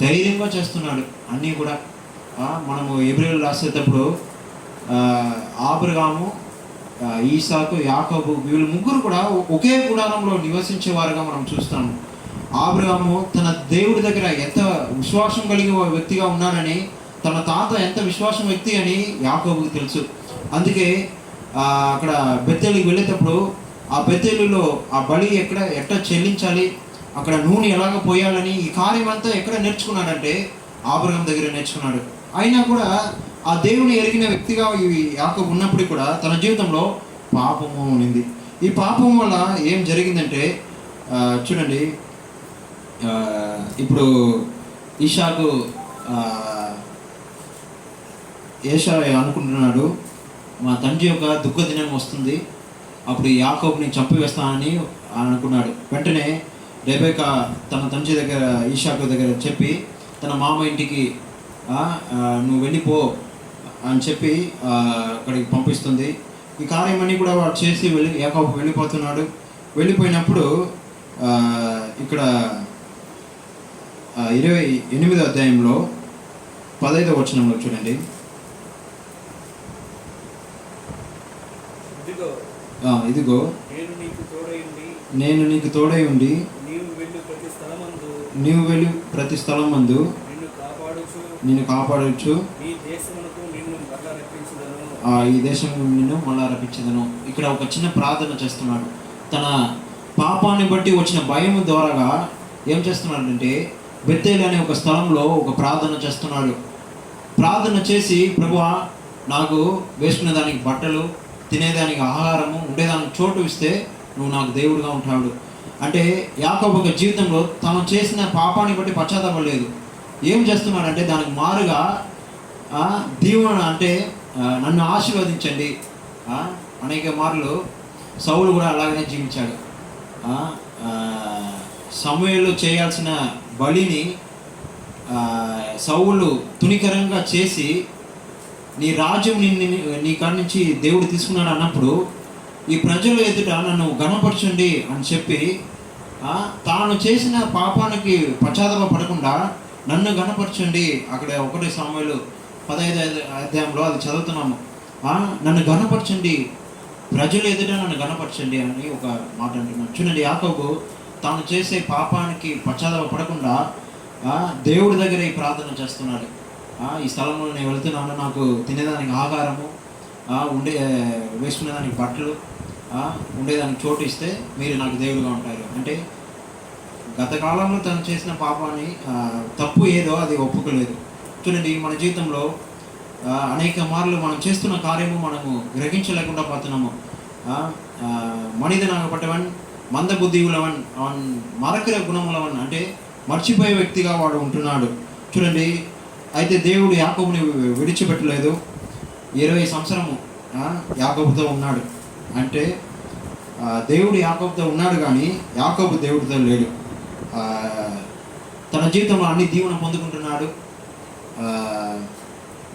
ధైర్యంగా చేస్తున్నాడు అన్నీ కూడా. మనము హెబ్రీయులు రాసేటప్పుడు అబ్రహాము, ఈసాకు, యాకోబు వీళ్ళు ముగ్గురు కూడా ఒకే గుడారంలో నివసించేవారుగా మనం చూస్తాము. అబ్రహాము తన దేవుడి దగ్గర ఎంత విశ్వాసం కలిగి వ్యక్తిగా ఉన్నాడని, తన తాత ఎంత విశ్వాసం వ్యక్తి అని యాకోబుకి తెలుసు. అందుకే అక్కడ బెత్తేలుకి వెళ్ళేటప్పుడు ఆ బెత్తేలులో ఆ బలి ఎట్లా చెల్లించాలి, అక్కడ నూనె ఎలాగ పోయాలని ఈ కార్యం అంతా ఎక్కడ నేర్చుకున్నాడంటే అబ్రహాము దగ్గర నేర్చుకున్నాడు. అయినా కూడా ఆ దేవుని ఎరిగిన వ్యక్తిగా ఇవి యాకోబు ఉన్నప్పటికీ కూడా తన జీవితంలో పాపము ఉన్నింది. ఈ పాపం వల్ల ఏం జరిగిందంటే, చూడండి, ఇప్పుడు ఈషాకు ఏషా అనుకుంటున్నాడు, మా తండ్రి యొక్క దుఃఖ దినం వస్తుంది, అప్పుడు యాకోబుని చంపివేస్తానని అనుకున్నాడు. వెంటనే రెబెకా తన తండ్రి దగ్గర ఈషాకు దగ్గర చెప్పి తన మామ ఇంటికి నువ్వు వెళ్ళిపో అని చెప్పి అక్కడికి పంపిస్తుంది. ఈ కార్యమన్నీ కూడా వాడు చేసి యాకోబు వెళ్ళిపోతున్నాడు. వెళ్ళిపోయినప్పుడు ఇక్కడ 28వ అధ్యాయంలో 15వ వచనంలో చూడండి, ఇదిగో నేను నీకు తోడై ఉండి నీవు వెళ్ళి ప్రతి స్థలమందు నిన్ను కాపాడవచ్చు, ఈ దేశం నిన్ను మళ్ళా రప్పించదను. ఇక్కడ ఒక చిన్న ప్రార్థన చేస్తున్నాడు. తన పాపాన్ని బట్టి వచ్చిన భయం ద్వారాగా ఏం చేస్తున్నాడంటే, బెత్తేలు అనే ఒక స్థలంలో ఒక ప్రార్థన చేస్తున్నాడు. ప్రార్థన చేసి, ప్రభువా నాకు వేసుకునే దానికి బట్టలు, తినేదానికి ఆహారము, ఉండేదానికి చోటు ఇస్తే నువ్వు నాకు దేవుడుగా ఉంటాడు. అంటే యాకోబు యొక్క జీవితంలో తను చేసిన పాపాన్ని బట్టి పశ్చాత్తాపలేదు. ఏం చేస్తున్నాడంటే దానికి మారుగా దీవెన అంటే నన్ను ఆశీర్వదించండి. అనేక మార్లు సౌలు కూడా అలాగనే జీవించాడు. సమూయేలు చేయాల్సిన బలిని సౌలు తునికరంగా చేసి నీ రాజ్యం నీ కాడి నుంచి దేవుడు తీసుకున్నాడు అన్నప్పుడు ఈ ప్రజలు ఎదుట నన్ను ఘనపరచండి అని చెప్పి తాను చేసిన పాపానికి పశ్చాత్తాప పడకుండా నన్ను ఘనపరచండి. అక్కడ 1 సమూయేలు 15 అధ్యాయంలో అది చదువుతున్నాము. నన్ను ఘనపరచండి, ప్రజలు ఎదుట నన్ను ఘనపరచండి అని ఒక మాట అంటున్నాను. చూడండి, యాకోబు తాను చేసే పాపానికి పశ్చాత్తాప పడకుండా దేవుడి దగ్గర ఈ ప్రార్థన చేస్తున్నాడు. ఈ స్థలంలో నేను వెళ్తున్నాను, నాకు తినేదానికి ఆహారము, వేసుకునేదానికి బట్టలు, ఉండేదానికి చోటు ఇస్తే మీరు నాకు దేవుడుగా ఉంటారు. అంటే గత కాలంలో తను చేసిన పాపాన్ని తప్పు ఏదో అది ఒప్పుకోలేదు. చూడండి, మన జీవితంలో అనేక మార్లు మనం చేస్తున్న కార్యము మనము గ్రహించలేకుండా పోతున్నాము. మనిదనాగపట్టవన్, మందబుద్ధివులవన్, అవన్ మరకర గుణములవన్, అంటే మర్చిపోయే వ్యక్తిగా వాడు ఉంటున్నాడు. చూడండి, అయితే దేవుడు యాకోబుని విడిచిపెట్టలేదు. 20 సంవత్సరము యాకోబుతో ఉన్నాడు. అంటే దేవుడు యాకోబుతో ఉన్నాడు కానీ యాకోబు దేవుడితో లేడు. తన జీవితంలో అన్ని దీవెన పొందుకుంటున్నాడు.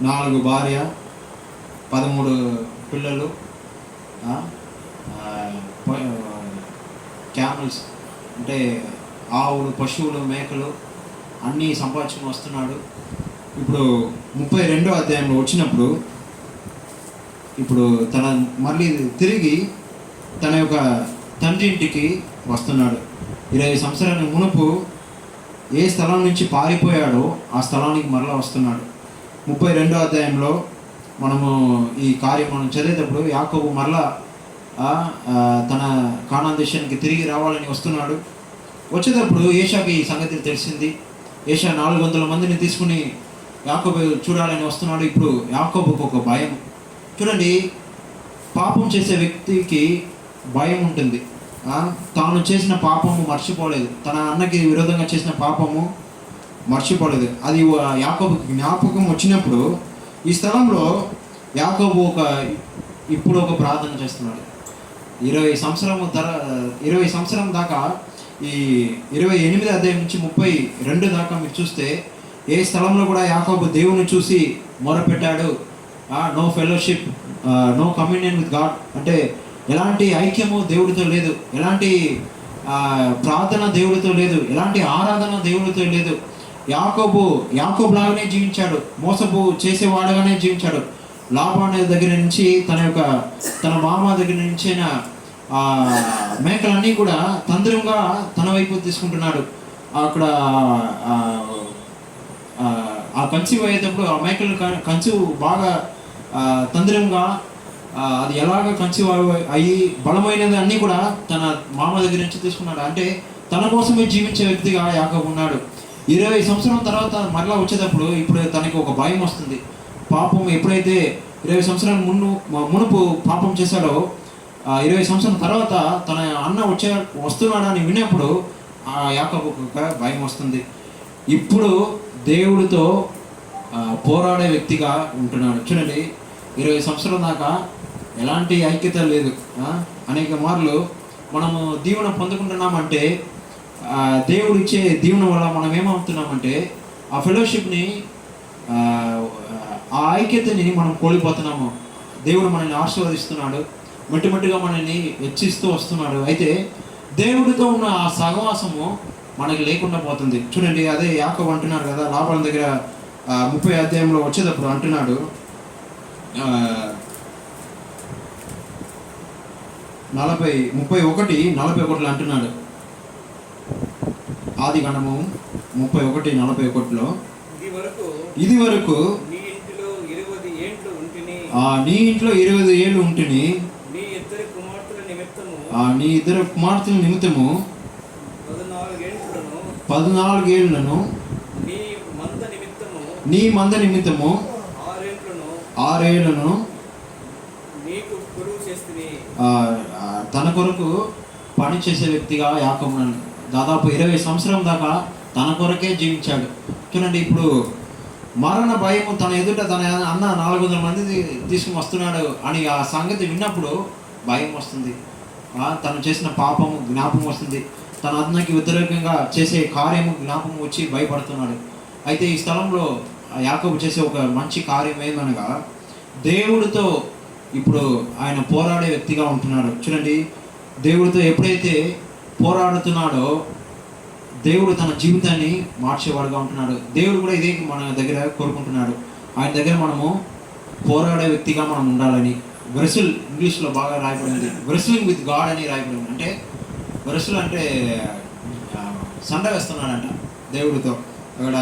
4 భార్య, 13 పిల్లలు, క్యామల్స్ అంటే ఆవులు, పశువులు, మేకలు అన్నీ సంపాదించుకుని వస్తున్నాడు. ఇప్పుడు 32వ అధ్యాయంలో వచ్చినప్పుడు ఇప్పుడు తన మళ్ళీ తిరిగి తన యొక్క తండ్రి ఇంటికి వస్తున్నాడు. 20 సంవత్సరాల మునుపు ఏ స్థలం నుంచి పారిపోయాడో ఆ స్థలానికి మరలా వస్తున్నాడు. 32వ అధ్యాయంలో మనము ఈ కార్యం మనం చదివేటప్పుడు యాకోబు మరలా తన కానాన్ దేశానికి తిరిగి రావాలని వస్తున్నాడు. వచ్చేటప్పుడు ఏషాకి ఈ సంగతి తెలిసింది. ఏషా 400 మందిని తీసుకుని యాకోబు చూడాలని వస్తున్నాడు. ఇప్పుడు యాకోబుకు ఒక భయం. చూడండి, పాపం చేసే వ్యక్తికి భయం ఉంటుంది. తాను చేసిన పాపము మర్చిపోలేదు, తన అన్నకి విరోధంగా చేసిన పాపము మర్చిపోలేదు. అది యాకోబుకి జ్ఞాపకం వచ్చినప్పుడు ఈ స్థలంలో యాకోబు ఇప్పుడు ఒక ప్రార్థన చేస్తున్నాడు. 20 సంవత్సరం దాకా ఈ 28వ అధ్యాయం నుంచి 32 దాకా మీరు చూస్తే ఏ స్థలంలో కూడా యాకోబు దేవుని చూసి మొరపెట్టాడు. No fellowship, no communion with God, అంటే ఎలాంటి ఐక్యము దేవుడితో లేదు, ఎలాంటి ప్రార్థన దేవుడితో లేదు, ఎలాంటి ఆరాధన దేవుడితో లేదు. యాకోబు లాగానే జీవించాడు, మోసపు చేసేవాడుగానే జీవించాడు. లాబాను దగ్గర నుంచి తన మామ దగ్గర నుంచి మేకలన్నీ కూడా తంత్రంగా తన వైపు తీసుకుంటున్నాడు. అక్కడ ఆ కన్సీవ్ అయ్యేటప్పుడు ఆ మేకలు కన్సీవ్ బాగా తంత్రంగా అది ఎలాగ కన్సీవ్ అయ్యి బలమైనది అన్నీ కూడా తన మామ దగ్గర నుంచి తీసుకున్నాడు. అంటే తన కోసమే జీవించే వ్యక్తిగా యాకోబు ఉన్నాడు. 20 సంవత్సరం తర్వాత మరలా వచ్చేటప్పుడు ఇప్పుడు తనకి ఒక భయం వస్తుంది. పాపం ఎప్పుడైతే 20 సంవత్సరాల మునుపు పాపం చేశాడో 20 సంవత్సరం తర్వాత తన అన్న వస్తున్నాడని విన్నప్పుడు ఆ యాకోబుకు ఒక భయం వస్తుంది. ఇప్పుడు దేవుడితో పోరాడే వ్యక్తిగా ఉంటున్నాడు. చూడండి, 20 సంవత్సరాల దాకా ఎలాంటి ఐక్యత లేదు. అనేక మార్లు మనము దీవెన పొందుకుంటున్నామంటే దేవుడు ఇచ్చే దీవెన వల్ల మనం ఏమవుతున్నామంటే ఆ ఫెలోషిప్ని, ఆ ఐక్యతని మనం కోల్పోతున్నాము. దేవుడు మనల్ని ఆశీర్వదిస్తున్నాడు, మట్టిగా మనల్ని హెచ్చిస్తూ వస్తున్నాడు. అయితే దేవుడితో ఉన్న ఆ సహవాసము మనకి లేకుండా పోతుంది. చూడండి, అదే యాకోబు అంటున్నాడు కదా, లాబాను దగ్గర 30వ అధ్యాయంలో వచ్చేటప్పుడు అంటున్నాడు, 31:41 అంటున్నాడు. ఆది గణము 31:41లో ఇది వరకు నీ ఇంట్లో 20 ఏళ్ళు ఉంటిని, నీ ఇద్దరు కుమార్తెల నిమిత్తము 14 ఏళ్లను నీ మంద నిమిత్తము 6 ఏళ్లను తన కొరకు పని చేసే వ్యక్తిగా యాకోబు దాదాపు 20 సంవత్సరం దాకా తన కొరకే జీవించాడు. చూడండి, ఇప్పుడు మరణ భయము తన ఎదుట తన అన్న 400 మంది తీసుకుని వస్తున్నాడు అని ఆ సంగతి విన్నప్పుడు భయం వస్తుంది. తను చేసిన పాపము జ్ఞాపకం వస్తుంది. తన అన్నకి వ్యతిరేకంగా చేసే కార్యము జ్ఞాపకం వచ్చి భయపడుతున్నాడు. అయితే ఈ స్థలంలో యాకోబు చేసే ఒక మంచి కార్యం ఏమనగా దేవుడితో ఇప్పుడు ఆయన పోరాడే వ్యక్తిగా ఉంటున్నాడు. చూడండి, దేవుడితో ఎప్పుడైతే పోరాడుతున్నాడో దేవుడు తన జీవితాన్ని మార్చేవాడుగా ఉంటున్నాడు. దేవుడు కూడా ఇదే మన దగ్గర కోరుకుంటున్నాడు. ఆయన దగ్గర మనము పోరాడే వ్యక్తిగా మనం ఉండాలని. వెరసిల్ ఇంగ్లీష్లో బాగా రాయబడింది, వెరసిలింగ్ విత్ గాడ్ అని రాయబడింది. అంటే వెరసిల్ అంటే సండ వేస్తున్నాడంట దేవుడితో. అక్కడ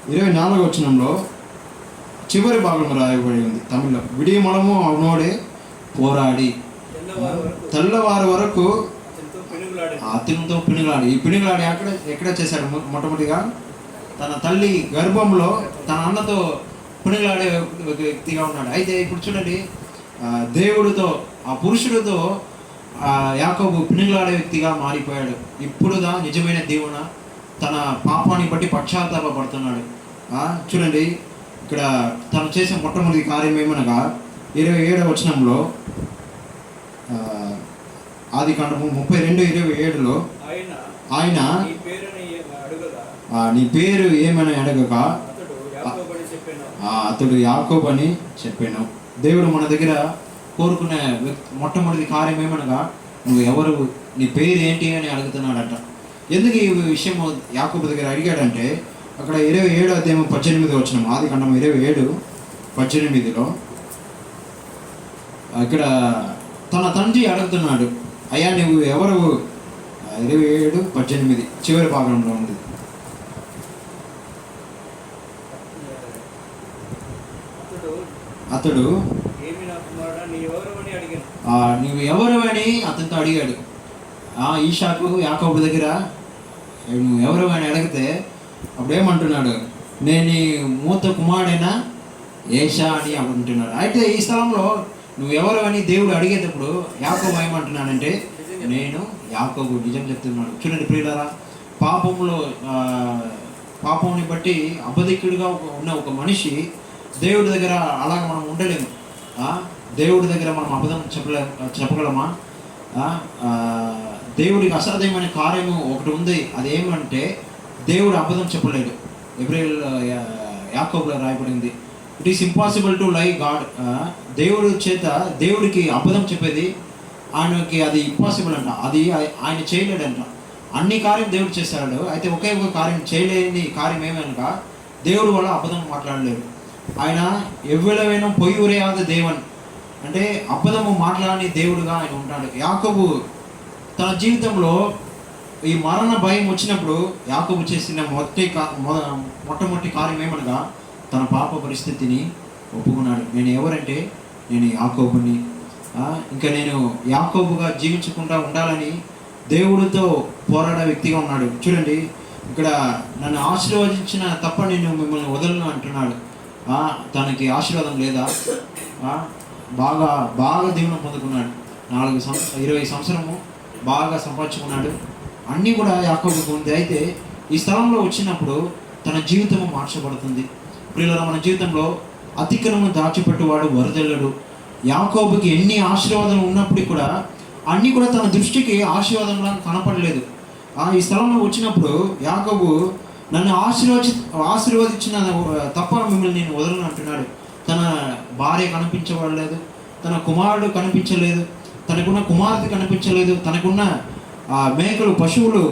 24వ వచనంలో చివరి భాగం రాయబడి ఉంది తమిళ్లో. విడిమలము అవునోడే పోరాడి తెల్లవారు వరకు అతనితో పినుగులాడి. ఈ పినుగులాడి ఎక్కడ చేశాడు? మొట్టమొదటిగా తన తల్లి గర్భంలో తన అన్నతో పినుగులాడే వ్యక్తిగా ఉన్నాడు. అయితే ఇప్పుడు చూడండి, దేవుడితో ఆ పురుషుడితో యాకోబు పినుగులాడే వ్యక్తిగా మారిపోయాడు. ఇప్పుడుదా నిజమైన దేవున తన పాపాన్ని బట్టి పశ్చాత్తాపడుతున్నాడు. చూడండి, ఇక్కడ తను చేసే మొట్టమొదటి కార్యం ఏమనగా 27వ వచనంలో ఆదికాండము 32:27లో ఆయన నీ పేరు ఏమని అడగక అతడు యాకోబు అని చెప్పాను. దేవుడు మన దగ్గర కోరుకునే మొట్టమొదటి కార్యం ఏమనగా నువ్వు ఎవరు, నీ పేరు ఏంటి అని అడుగుతున్నాడంట. ఎందుకు ఈ విషయం యాకోబు దగ్గర అడిగాడంటే అక్కడ 27వ అధ్యాయం 18వ వచనం, ఆదికాండం 27:18లో ఇక్కడ తన తండ్రి అడుగుతున్నాడు, అయ్యా నువ్వు ఎవరు? 27:18 చివరి భాగంలో ఉంది. అతడు నీవు ఎవరు అని అతనితో అడిగాడు. ఈశాకు యాకోబు దగ్గర నువ్వు ఎవరు అని అడిగితే అప్పుడేమంటున్నాడు, నేను నీ మూత కుమారుడైనా ఏషా అని అంటున్నాడు. అయితే ఈ స్థలంలో నువ్వు ఎవరు అని దేవుడు అడిగేటప్పుడు యాకోబు ఏమంటున్నాడంటే నేను యాకోబు, నిజం చెప్తున్నాడు. చూడండి ప్రియులారా, పాపంని బట్టి అబద్ధికుడిగా ఉన్న ఒక మనిషి దేవుడి దగ్గర అలాగ మనం ఉండలేము. దేవుడి దగ్గర మనం అబద్ధం చెప్పగలమా? దేవుడికి అసాధ్యమైన కార్యము ఒకటి ఉంది, అదేమంటే దేవుడు అబద్ధం చెప్పలేడు. ఎబ్రియల్ యాకోబులో రాయబడింది, it is impossible to lie God. దేవుడి చేత దేవుడికి అబద్ధం చెప్పేది ఆయనకి అది ఇంపాసిబుల్ అంట, అది ఆయన చేయలేడంట. అన్ని కార్యం దేవుడు చేశాడు. అయితే ఒకే ఒక కార్యం చేయలేని కార్యం ఏమనగా దేవుడు వల్ల అబద్ధం మాట్లాడలేడు. ఆయన ఎవ్వెలవైనా పొయ్యి ఉరేయాద దేవన్ అంటే అబద్ధము మాట్లాడని దేవుడుగా ఆయన ఉంటాడు. యాకోబు తన జీవితంలో ఈ మరణ భయం వచ్చినప్పుడు యాకోబు చేసిన మొట్టమొదటి కార్యం ఏమనగా తన పాప పరిస్థితిని ఒప్పుకున్నాడు. నేను ఎవరంటే నేను యాకోబుని, ఇంకా నేను యాకోబుగా జీవించకుండా ఉండాలని దేవుడితో పోరాడే వ్యక్తిగా ఉన్నాడు. చూడండి, ఇక్కడ నన్ను ఆశీర్వదించిన తప్ప నేను మిమ్మల్ని వదలను అంటున్నాడు. తనకి ఆశీర్వాదం లేదా? బాగా దీవెన పొందుకున్నాడు. 20 సంవత్సరము బాగా సంపాదించుకున్నాడు. అన్నీ కూడా యాకోబుకు ఉంది. అయితే ఈ స్థలంలో వచ్చినప్పుడు తన జీవితము మార్చబడుతుంది. ప్రియులారా, మన జీవితంలో అతిక్రమం దాచిపెట్టువాడు వరదల్లడు. యాకోబుకి ఎన్ని ఆశీర్వాదాలు ఉన్నప్పటికీ కూడా అన్నీ కూడా తన దృష్టికి ఆశీర్వాదంలా కనపడలేదు. ఈ స్థలంలో వచ్చినప్పుడు యాకోబు నన్ను ఆశీర్వదించిన తప్ప మిమ్మల్ని నేను వదలను అంటున్నాడు. తన భార్య కనిపించబడలేదు, తన కుమారుడు కనిపించలేదు, తనకున్న కుమార్తె కనిపించలేదు, తనకున్న మేకలు పశువులు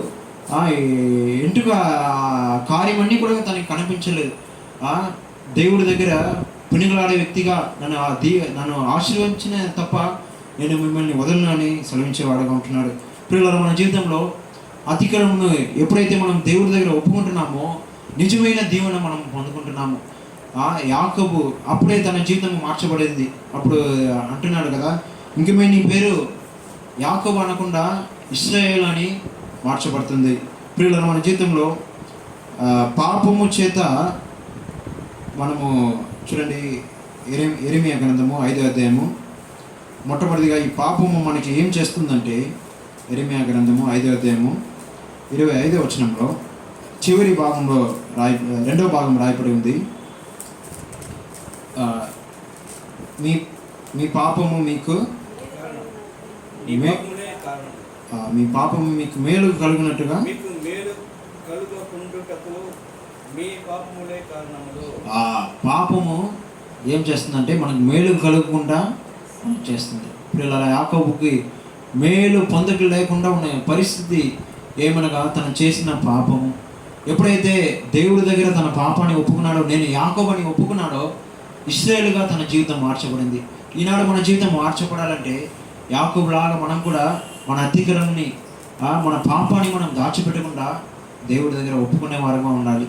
ఎంటుక కార్యమన్నీ కూడా తనకి కనిపించలేదు. దేవుడి దగ్గర పుణ్యలాడే వ్యక్తిగా నన్ను ఆశీర్వదించిన తప్ప నేను మిమ్మల్ని వదలను అని సెలవించేవాడుగా ఉంటున్నాడు. ప్రియులారా, మన జీవితంలో అతిక్రమను ఎప్పుడైతే మనం దేవుడి దగ్గర ఒప్పుకుంటున్నామో నిజమైన దీవెన మనం పొందుకుంటున్నాము. యాకోబు అప్పుడే తన జీవితం మార్చబడింది. అప్పుడు అంటున్నాడు కదా, ఇంకమే నీ పేరు యాకోబు అనకుండా ఇశ్రాయేలు అని మార్చబడుతుంది. ప్రియులారా, మన జీవితంలో పాపము చేత మనము చూడండి, యెరెమీయా గ్రంథము 5వ అధ్యాయము మొట్టమొదటిగా ఈ పాపము మనకి ఏం చేస్తుందంటే యెరెమయా గ్రంథము 5వ అధ్యాయము 25వ వచనంలో చివరి భాగంలో రెండవ భాగం రాయబడి ఉంది. మీ మీ పాపము మీకు నీ పాపములే కారణం. మీ పాపము మీకు మేలు కలుగునట్టుగా మీకు మేలు కలుగకుండుటకు మీ పాపములే కారణములు. ఆ పాపము ఏం చేస్తుందంటే మనకు మేలు కలగకుండా చేస్తుంది. పిల్లల యాకోబుకి మేలు పొందక లేకుండా ఉన్న పరిస్థితి ఏమనగా తను చేసిన పాపము. ఎప్పుడైతే దేవుడి దగ్గర తన పాపాన్ని ఒప్పుకున్నాడో, నేను యాకోబుని ఒప్పుకున్నాడో, ఇశ్రాయేలుగా తన జీవితం మార్చబడింది. ఈనాడు మన జీవితం మార్చబడాలంటే యాకోబులాగా మనం కూడా మన అతిక్రమాన్ని, మన పాపాన్ని మనం దాచిపెట్టకుండా దేవుడి దగ్గర ఒప్పుకునే వారుగా ఉండాలి.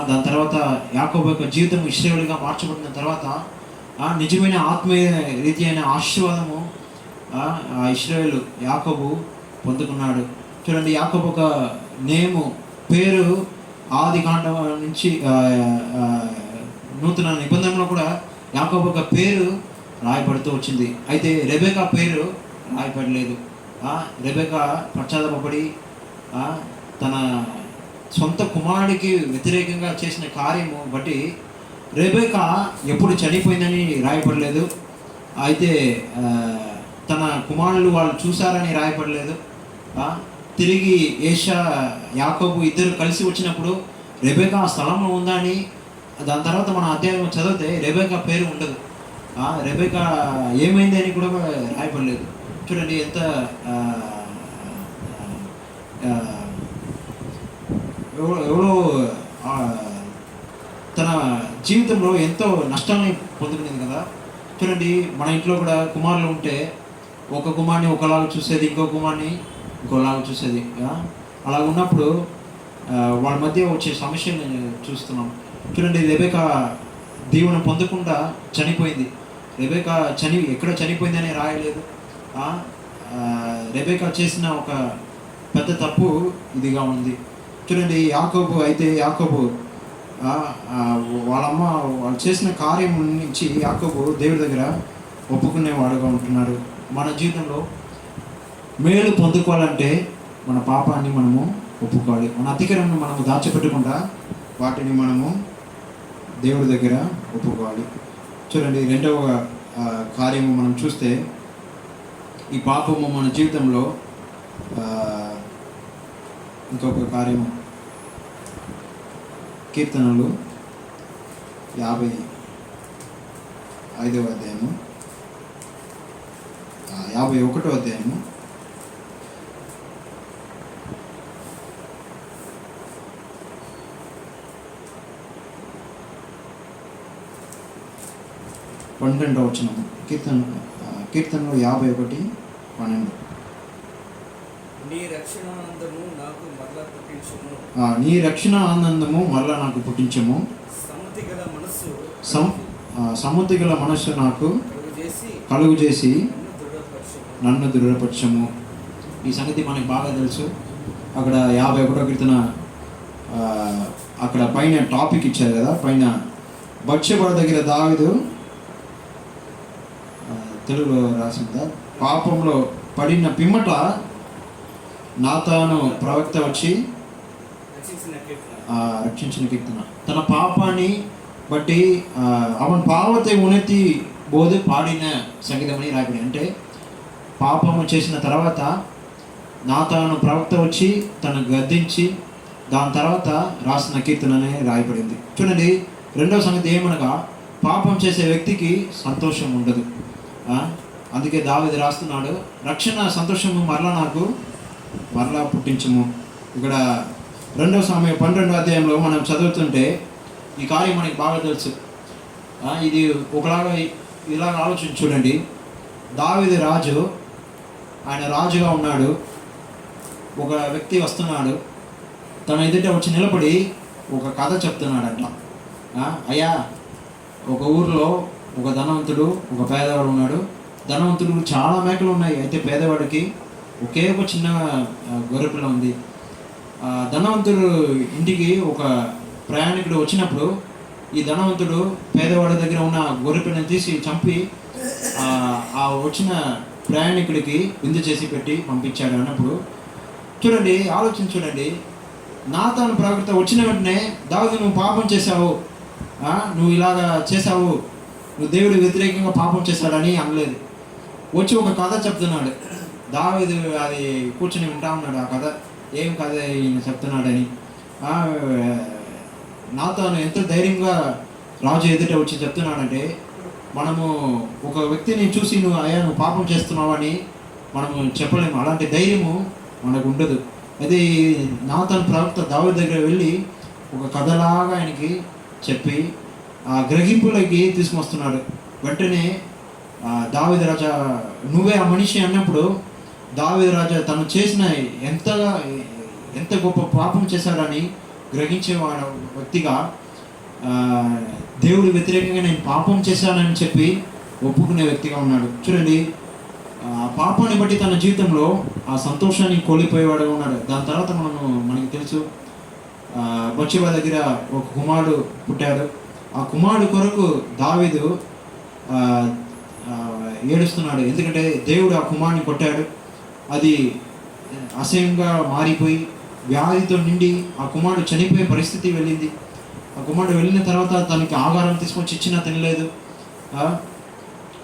దాని తర్వాత యాకోబు యొక్క జీవితం ఇశ్రాయేలుగా మార్చబడిన తర్వాత నిజమైన ఆత్మీయ రీతి అయిన ఆశీర్వాదము ఇశ్రాయేలు యాకోబు పొందుకున్నాడు. చూడండి, యాకోబు ఒక పేరు ఆది కాండం నుంచి నూతన నిబంధనలో కూడా యాకోబు ఒక పేరు రాయబడుతూ వచ్చింది. అయితే రెబెకా పేరు రాయబడలేదు. రెబెకా పశ్చాత్తాపపడి తన సొంత కుమారుడికి వ్యతిరేకంగా చేసిన కార్యము బట్టి రెబెకా ఎప్పుడు చనిపోయిందని రాయపడలేదు. అయితే తన కుమారులు వాళ్ళు చూశారని రాయపడలేదు. తిరిగి ఏషా యాకోబు ఇద్దరు కలిసి వచ్చినప్పుడు రెబెకా ఆ స్థలంలో ఉందా అని, దాని తర్వాత మన అధ్యాయం చదివితే రెబెకా పేరు ఉండదు. రెబెకా ఏమైంది అని కూడా రాయపడలేదు. చూడండి ఎంత ఎవరో తన జీవితంలో ఎంతో నష్టాన్ని పొందుకునేది కదా. చూడండి, మన ఇంట్లో కూడా కుమారులు ఉంటే ఒక కుమార్ని ఒకలాగా చూసేది, ఇంకో కుమార్ని ఇంకోలాగా చూసేది. అలా ఉన్నప్పుడు వాళ్ళ మధ్య వచ్చే సమస్యలు చూస్తున్నాం. చూడండి, రెబెకా దీవెన పొందకుండా చనిపోయింది. రెబెకా ఎక్కడ చనిపోయిందని రాయలేదు. రెబెకా చేసిన ఒక పెద్ద తప్పు ఇదిగా ఉంది. చూడండి, యాకోబు వాళ్ళమ్మ వాళ్ళు చేసిన కార్యం నుంచి యాకోబు దేవుడి దగ్గర ఒప్పుకునేవాడుగా ఉంటున్నాడు. మన జీవితంలో మేలు పొందుకోవాలంటే మన పాపాన్ని మనము ఒప్పుకోవాలి. మన అతిక్రమను మనము దాచిపెట్టకుండా వాటిని మనము దేవుడి దగ్గర ఒప్పుకోవాలి. చూడండి, రెండవ కార్యము మనం చూస్తే ఈ పాపము మన జీవితంలో ఇంకొక కార్యము కీర్తనలు 55వ అధ్యాయము 51వ అధ్యాయము 12వ వచనం. కీర్తనలు 51:12. నీ రక్షణ ఆనందము నాకు మరలా పుట్టించుము. నీ రక్షణ ఆనందము మరలా నాకు పుట్టించము. సమ్మతి గల మనస్సు నాకు కలుగు చేసి నన్ను దృఢపరచము. ఈ సంగతి మనకి బాగా తెలుసు. అక్కడ 51వ కీర్తన అక్కడ పైన టాపిక్ ఇచ్చారు కదా, పైన బత్షెబ దగ్గర దావీదు తెలుగులో రాసిందా, పాపంలో పడిన పిమ్మట నాతాను ప్రవక్త వచ్చి రక్షించిన కీర్తన. తన పాపాన్ని బట్టి అవన్ పావతే ఉనెత్తి బోధు పాడిన సంగీతమని రాయబడి. అంటే పాపము చేసిన తర్వాత నాతాను ప్రవక్త వచ్చి తను గద్దించి దాని తర్వాత రాసిన కీర్తననే రాయబడింది. చూడండి, రెండవ సంగతి ఏమనగా పాపం చేసే వ్యక్తికి సంతోషం ఉండదు. అందుకే దావీదు రాస్తున్నాడు, రక్షణ సంతోషము మరలా పుట్టించము. ఇక్కడ 2వ సమయం 12వ అధ్యాయంలో మనం చదువుతుంటే ఈ కార్యం మనకి బాగా తెలుసు. ఇది ఇలాగ ఆలోచించి చూడండి. దావీదు రాజు, ఆయన రాజుగా ఉన్నాడు. ఒక వ్యక్తి వస్తున్నాడు, తన ఎదుట వచ్చి నిలబడి ఒక కథ చెప్తున్నాడంట. అయ్యా, ఒక ఊరిలో ఒక ధనవంతుడు, ఒక పేదవాడు ఉన్నాడు. ధనవంతుడు చాలా మేకలు ఉన్నాయి, అయితే పేదవాడికి ఒకే ఒక చిన్న గొర్రెపిల్ల ఉంది. ధనవంతుడు ఇంటికి ఒక ప్రయాణికుడు వచ్చినప్పుడు ఈ ధనవంతుడు పేదవాడి దగ్గర ఉన్న గొర్రెపిల్లని తీసి చంపి ఆ వచ్చిన ప్రయాణికుడికి విందు చేసి పెట్టి పంపించాడు అన్నప్పుడు చూడండి, చూడండి, నాతాను ప్రవక్త వచ్చిన వెంటనే దావీదు నువ్వు పాపం చేశావు, నువ్వు ఇలాగా చేశావు, నువ్వు దేవుడి వ్యతిరేకంగా పాపం చేశాడని అనలేదు. వచ్చి ఒక కథ చెప్తున్నాడు. దావీదు అది కూర్చొని వింటా ఉన్నాడు. ఆ కథ ఏం కథ ఈయన చెప్తున్నాడని. నాతాను ఎంత ధైర్యంగా రాజు ఎదుట వచ్చి చెప్తున్నాడంటే, మనము ఒక వ్యక్తిని చూసి నువ్వు పాపం చేస్తున్నావని మనము చెప్పలేము. అలాంటి ధైర్యము మనకు ఉండదు. అయితే నాతాను ప్రవక్త దావీదు దగ్గర వెళ్ళి ఒక కథలాగా ఆయనకి చెప్పి ఆ గ్రహింపులకి తీసుకొస్తున్నాడు. వెంటనే దావీదు రాజా నువ్వే ఆ మనిషి అన్నప్పుడు దావీదు రాజా తను చేసిన ఎంత గొప్ప పాపం చేశాడని గ్రహించే వ్యక్తిగా దేవుడి వ్యతిరేకంగా నేను పాపం చేశానని చెప్పి ఒప్పుకునే వ్యక్తిగా ఉన్నాడు. చూడండి, పాపాన్ని బట్టి తన జీవితంలో ఆ సంతోషాన్ని కోల్పోయేవాడుగా ఉన్నాడు. దాని తర్వాత మనకి తెలుసు, బత్షెబ దగ్గర ఒక కుమారుడు పుట్టాడు. ఆ కుమారుడు కొరకు దావీదు ఏడుస్తున్నాడు. ఎందుకంటే దేవుడు ఆ కుమారుని కొట్టాడు. అది అసహ్యంగా మారిపోయి వ్యాధితో నిండి ఆ కుమారుడు చనిపోయే పరిస్థితి వెళ్ళింది. ఆ కుమారుడు వెళ్ళిన తర్వాత తనకి ఆహారం తీసుకొచ్చి ఇచ్చినా తినలేదు.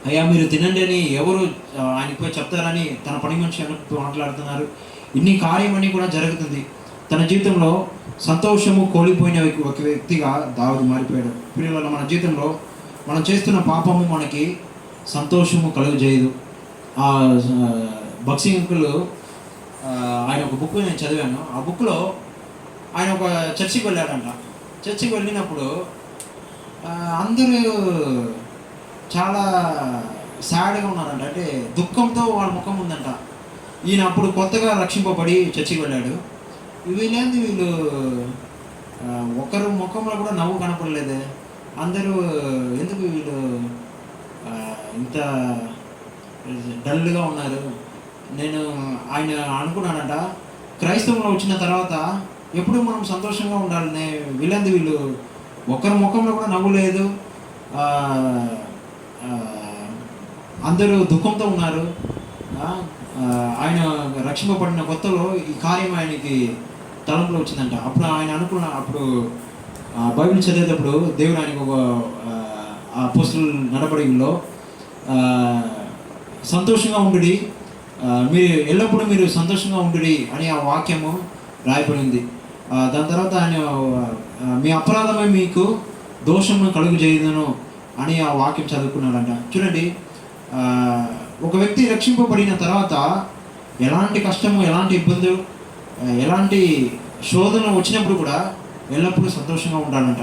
అయ్యా మీరు తినండి అని ఎవరు ఆయనకి పోయి చెప్తారని తన పని మనిషి అనుకుంటూ మాట్లాడుతున్నారు. ఇన్ని కార్యమని కూడా జరుగుతుంది. తన జీవితంలో సంతోషము కోల్పోయిన ఒక వ్యక్తిగా దావీదు మారిపోయాడు. పిల్లల మన జీవితంలో మనం చేస్తున్న పాపము మనకి సంతోషము కలుగజేయదు. బక్సింగ్ అంకుల్ ఆయన ఒక బుక్ నేను చదివాను. ఆ బుక్లో ఆయన ఒక చర్చికి వెళ్ళాడంట. చర్చికి వెళ్ళినప్పుడు అందరూ చాలా సాడ్గా ఉన్నారంట. అంటే దుఃఖంతో వాళ్ళ ముఖం ఉందంట. ఈయన అప్పుడు కొత్తగా రక్షింపబడి చర్చికి వెళ్ళాడు. వీళ్ళు ఒకరు ముఖంలో కూడా నవ్వు కనపడలేదే, అందరూ ఎందుకు వీళ్ళు ఇంత డల్గా ఉన్నారు. ఆయన అనుకున్నాడంట, క్రైస్తవంలో వచ్చిన తర్వాత ఎప్పుడు మనం సంతోషంగా ఉండాలని, వీళ్ళు ఒకరి ముఖంలో కూడా నవ్వు లేదు, అందరూ దుఃఖంతో ఉన్నారు. ఆయన రక్షింపబడిన కొత్తలో ఈ కార్యం ఆయనకి తలంపులో వచ్చిందంట. అప్పుడు ఆయన అప్పుడు బైబిల్ చదివేటప్పుడు దేవుడు ఆయనకు ఒక అపోస్తలుల నడవడిలో సంతోషంగా ఉండుడి, మీరు ఎల్లప్పుడూ మీరు సంతోషంగా ఉండుడి అని ఆ వాక్యము రాయబడింది. దాని తర్వాత ఆయన మీ అపరాధమే మీకు దోషమును కలుగు చేయదును అని ఆ వాక్యం చదువుకున్నాడంట. చూడండి, ఒక వ్యక్తి రక్షింపబడిన తర్వాత ఎలాంటి కష్టము, ఎలాంటి ఇబ్బందులు, ఎలాంటి శోధన వచ్చినప్పుడు కూడా ఎల్లప్పుడూ సంతోషంగా ఉండాలంట.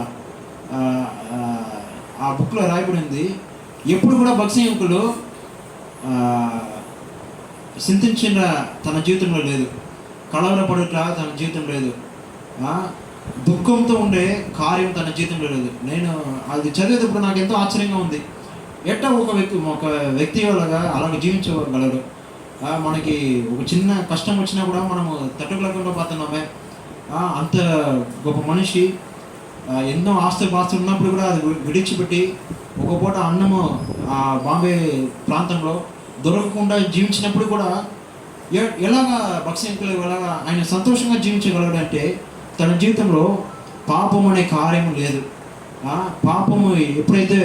ఆ బుక్లో రాయబడింది. ఎప్పుడు కూడా బక్సింగ్ అంకులు చింతించిన తన జీవితంలో లేదు, కలవరపడుట్లా తన జీవితం లేదు, దుఃఖంతో ఉండే కార్యం తన జీవితంలో లేదు. నేను అది చదివేటప్పుడు నాకు ఎంతో ఆశ్చర్యంగా ఉంది. ఎట్టా ఒక వ్యక్తి వాళ్ళగా అలాగే జీవించగలరు. మనకి ఒక చిన్న కష్టం వచ్చినా కూడా మనము తట్టుకోలేకుండా పోతున్నామే. అంత గొప్ప మనిషి ఎన్నో ఆస్తులు ఉన్నప్పుడు కూడా అది విడిచిపెట్టి ఒక పూట అన్నము ఆ బాంబే ప్రాంతంలో దొరకకుండా జీవించినప్పుడు కూడా ఎలాగా భక్ష్యంకులు ఎలాగా ఆయన సంతోషంగా జీవించగలడంటే తన జీవితంలో పాపం అనే కార్యము లేదు. పాపము ఎప్పుడైతే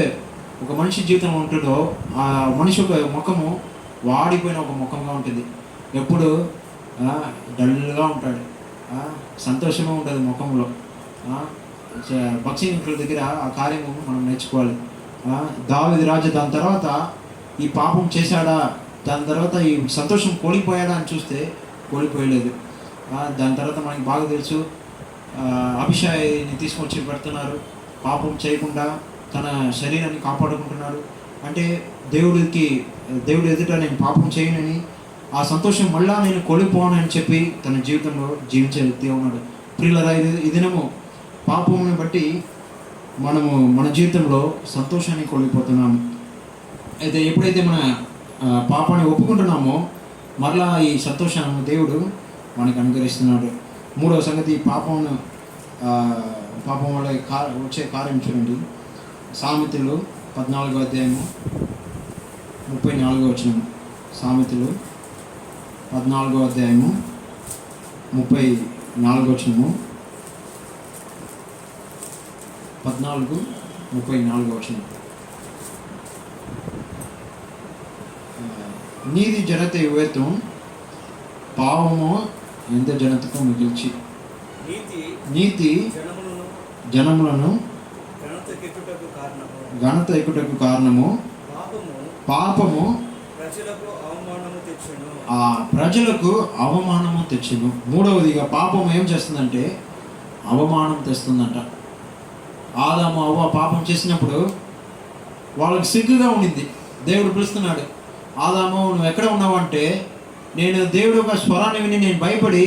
ఒక మనిషి జీవితంలో ఉంటుందో ఆ మనిషి ఒక ముఖము వాడిపోయిన ఒక ముఖంగా ఉంటుంది. ఎప్పుడు డల్గా ఉంటాడు, సంతోషంగా ఉంటుంది ముఖంలో. భక్ష్యంకుల దగ్గర ఆ కార్యము మనం నేర్చుకోవాలి. దావీదు రాజు దాని తర్వాత ఈ పాపం చేశాడా, దాని తర్వాత ఈ సంతోషం కోల్పోయాడా అని చూస్తే కోల్పోయలేదు. దాని తర్వాత మనకి బాగా తెలుసు, అభిషాయిని తీసుకొచ్చి పెడుతున్నారు. పాపం చేయకుండా తన శరీరాన్ని కాపాడుకుంటున్నాడు. అంటే దేవుడు ఎదుట నేను పాపం చేయనని, ఆ సంతోషం మళ్ళా నేను కోల్పోనని చెప్పి తన జీవితంలో జీవించే వ్యక్తిగా ఉన్నాడు. ప్రియులారా, ఈ దినము పాపముని బట్టి మనము మన జీవితంలో సంతోషాన్ని కోల్పోతున్నాము. అయితే ఎప్పుడైతే మన పాపాన్ని ఒప్పుకుంటున్నామో మరలా ఈ సంతోషాన్ని దేవుడు మనకు అనుగ్రహిస్తున్నాడు. మూడవ సంగతి, పాపం వల్ల వచ్చే కార్యం చూడండి. సామెతలు 14వ అధ్యాయము 34వ వచనం. సామెతలు 14వ అధ్యాయము 34వ వచనము. 14:34వ వచనం. నీది జనత యువేతం పావము ఎంత జనతకు మిగిల్చి. నీతి జనములను ఘనత ఎక్కుటకు కారణము, పాపము ప్రజలకు అవమానము తెచ్చును. మూడవదిగా పాపం ఏం చేస్తుందంటే అవమానం తెస్తుందంట. ఆదాము అవ్వ పాపం చేసినప్పుడు వాళ్ళకి సిగ్గుగా ఉండింది. దేవుడు పిలుస్తున్నాడు, ఆదాము నువ్వు ఎక్కడ ఉన్నావు అంటే, నేను దేవుడు ఒక స్వరాన్ని విని నేను భయపడి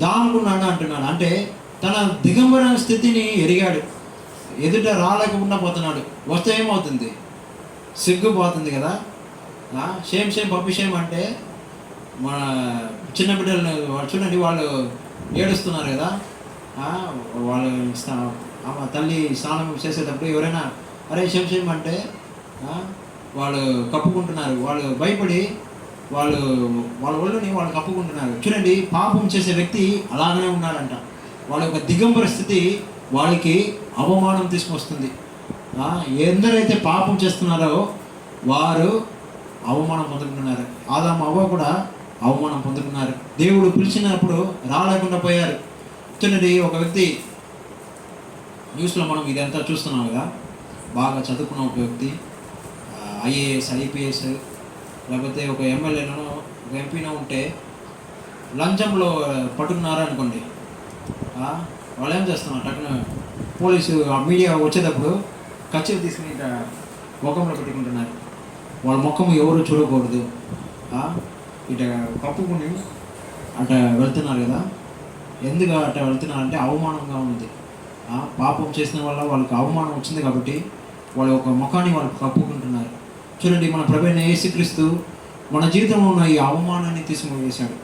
దానుకున్నాను అంటున్నాడు. అంటే తన దిగంబర స్థితిని ఎరిగాడు. ఎదుట రాలేకుండా పోతున్నాడు. వస్తే ఏమవుతుంది? సిగ్గుపోతుంది కదా. షేమ్ పప్పి షేమ్ అంటే మన చిన్న బిడ్డలను చూడండి, వాళ్ళు ఏడుస్తున్నారు కదా. వాళ్ళు తల్లి స్నానం చేసేటప్పుడు ఎవరైనా అరే షేమ్ అంటే వాళ్ళు కప్పుకుంటున్నారు. వాళ్ళు భయపడి వాళ్ళ ఒళ్ళుని వాళ్ళు కప్పుకుంటున్నారు. చూడండి, పాపం చేసే వ్యక్తి అలాగనే ఉన్నాడంట. వాళ్ళ యొక్క దిగంబర స్థితి వాళ్ళకి అవమానం తీసుకొస్తుంది. ఎందరైతే పాపం చేస్తున్నారో వారు అవమానం పొందుకుంటున్నారు. ఆదాము అవ్వ కూడా అవమానం పొందుకున్నారు. దేవుడు పిలిచినప్పుడు రాలేకుండా పోయారు. చూడండి, ఒక వ్యక్తి న్యూస్లో మనం ఇదంతా చూస్తున్నాం కదా, బాగా చదువుకున్న ఒక వ్యక్తి ఐఏఎస్ ఐపీఎస్ లేకపోతే ఒక ఎమ్మెల్యేనో ఒక ఎంపీనో ఉంటే లంచంలో పట్టుకున్నారా అనుకోండి, వాళ్ళు ఏం చేస్తున్నారు, టక్కున పోలీసు మీడియా వచ్చేటప్పుడు కచ్చెలు తీసుకుని ఇట్లా ముఖంలో పెట్టుకుంటున్నారు. వాళ్ళ ముఖం ఎవరు చూడకూడదు, ఇట కప్పుకుని అట్లా వెళ్తున్నారు కదా. ఎందుకు అట్లా వెళ్తున్నారంటే అవమానంగా ఉంది. పాపం చేసిన వల్ల వాళ్ళకి అవమానం వచ్చింది కాబట్టి వాళ్ళ యొక్క ముఖాన్ని వాళ్ళు కప్పుకుంటున్నారు. చూడండి, మన ప్రభువైన యేసుక్రీస్తు మన జీవితంలో ఉన్న ఈ అవమానాన్ని తీసుకుని వేశాడు.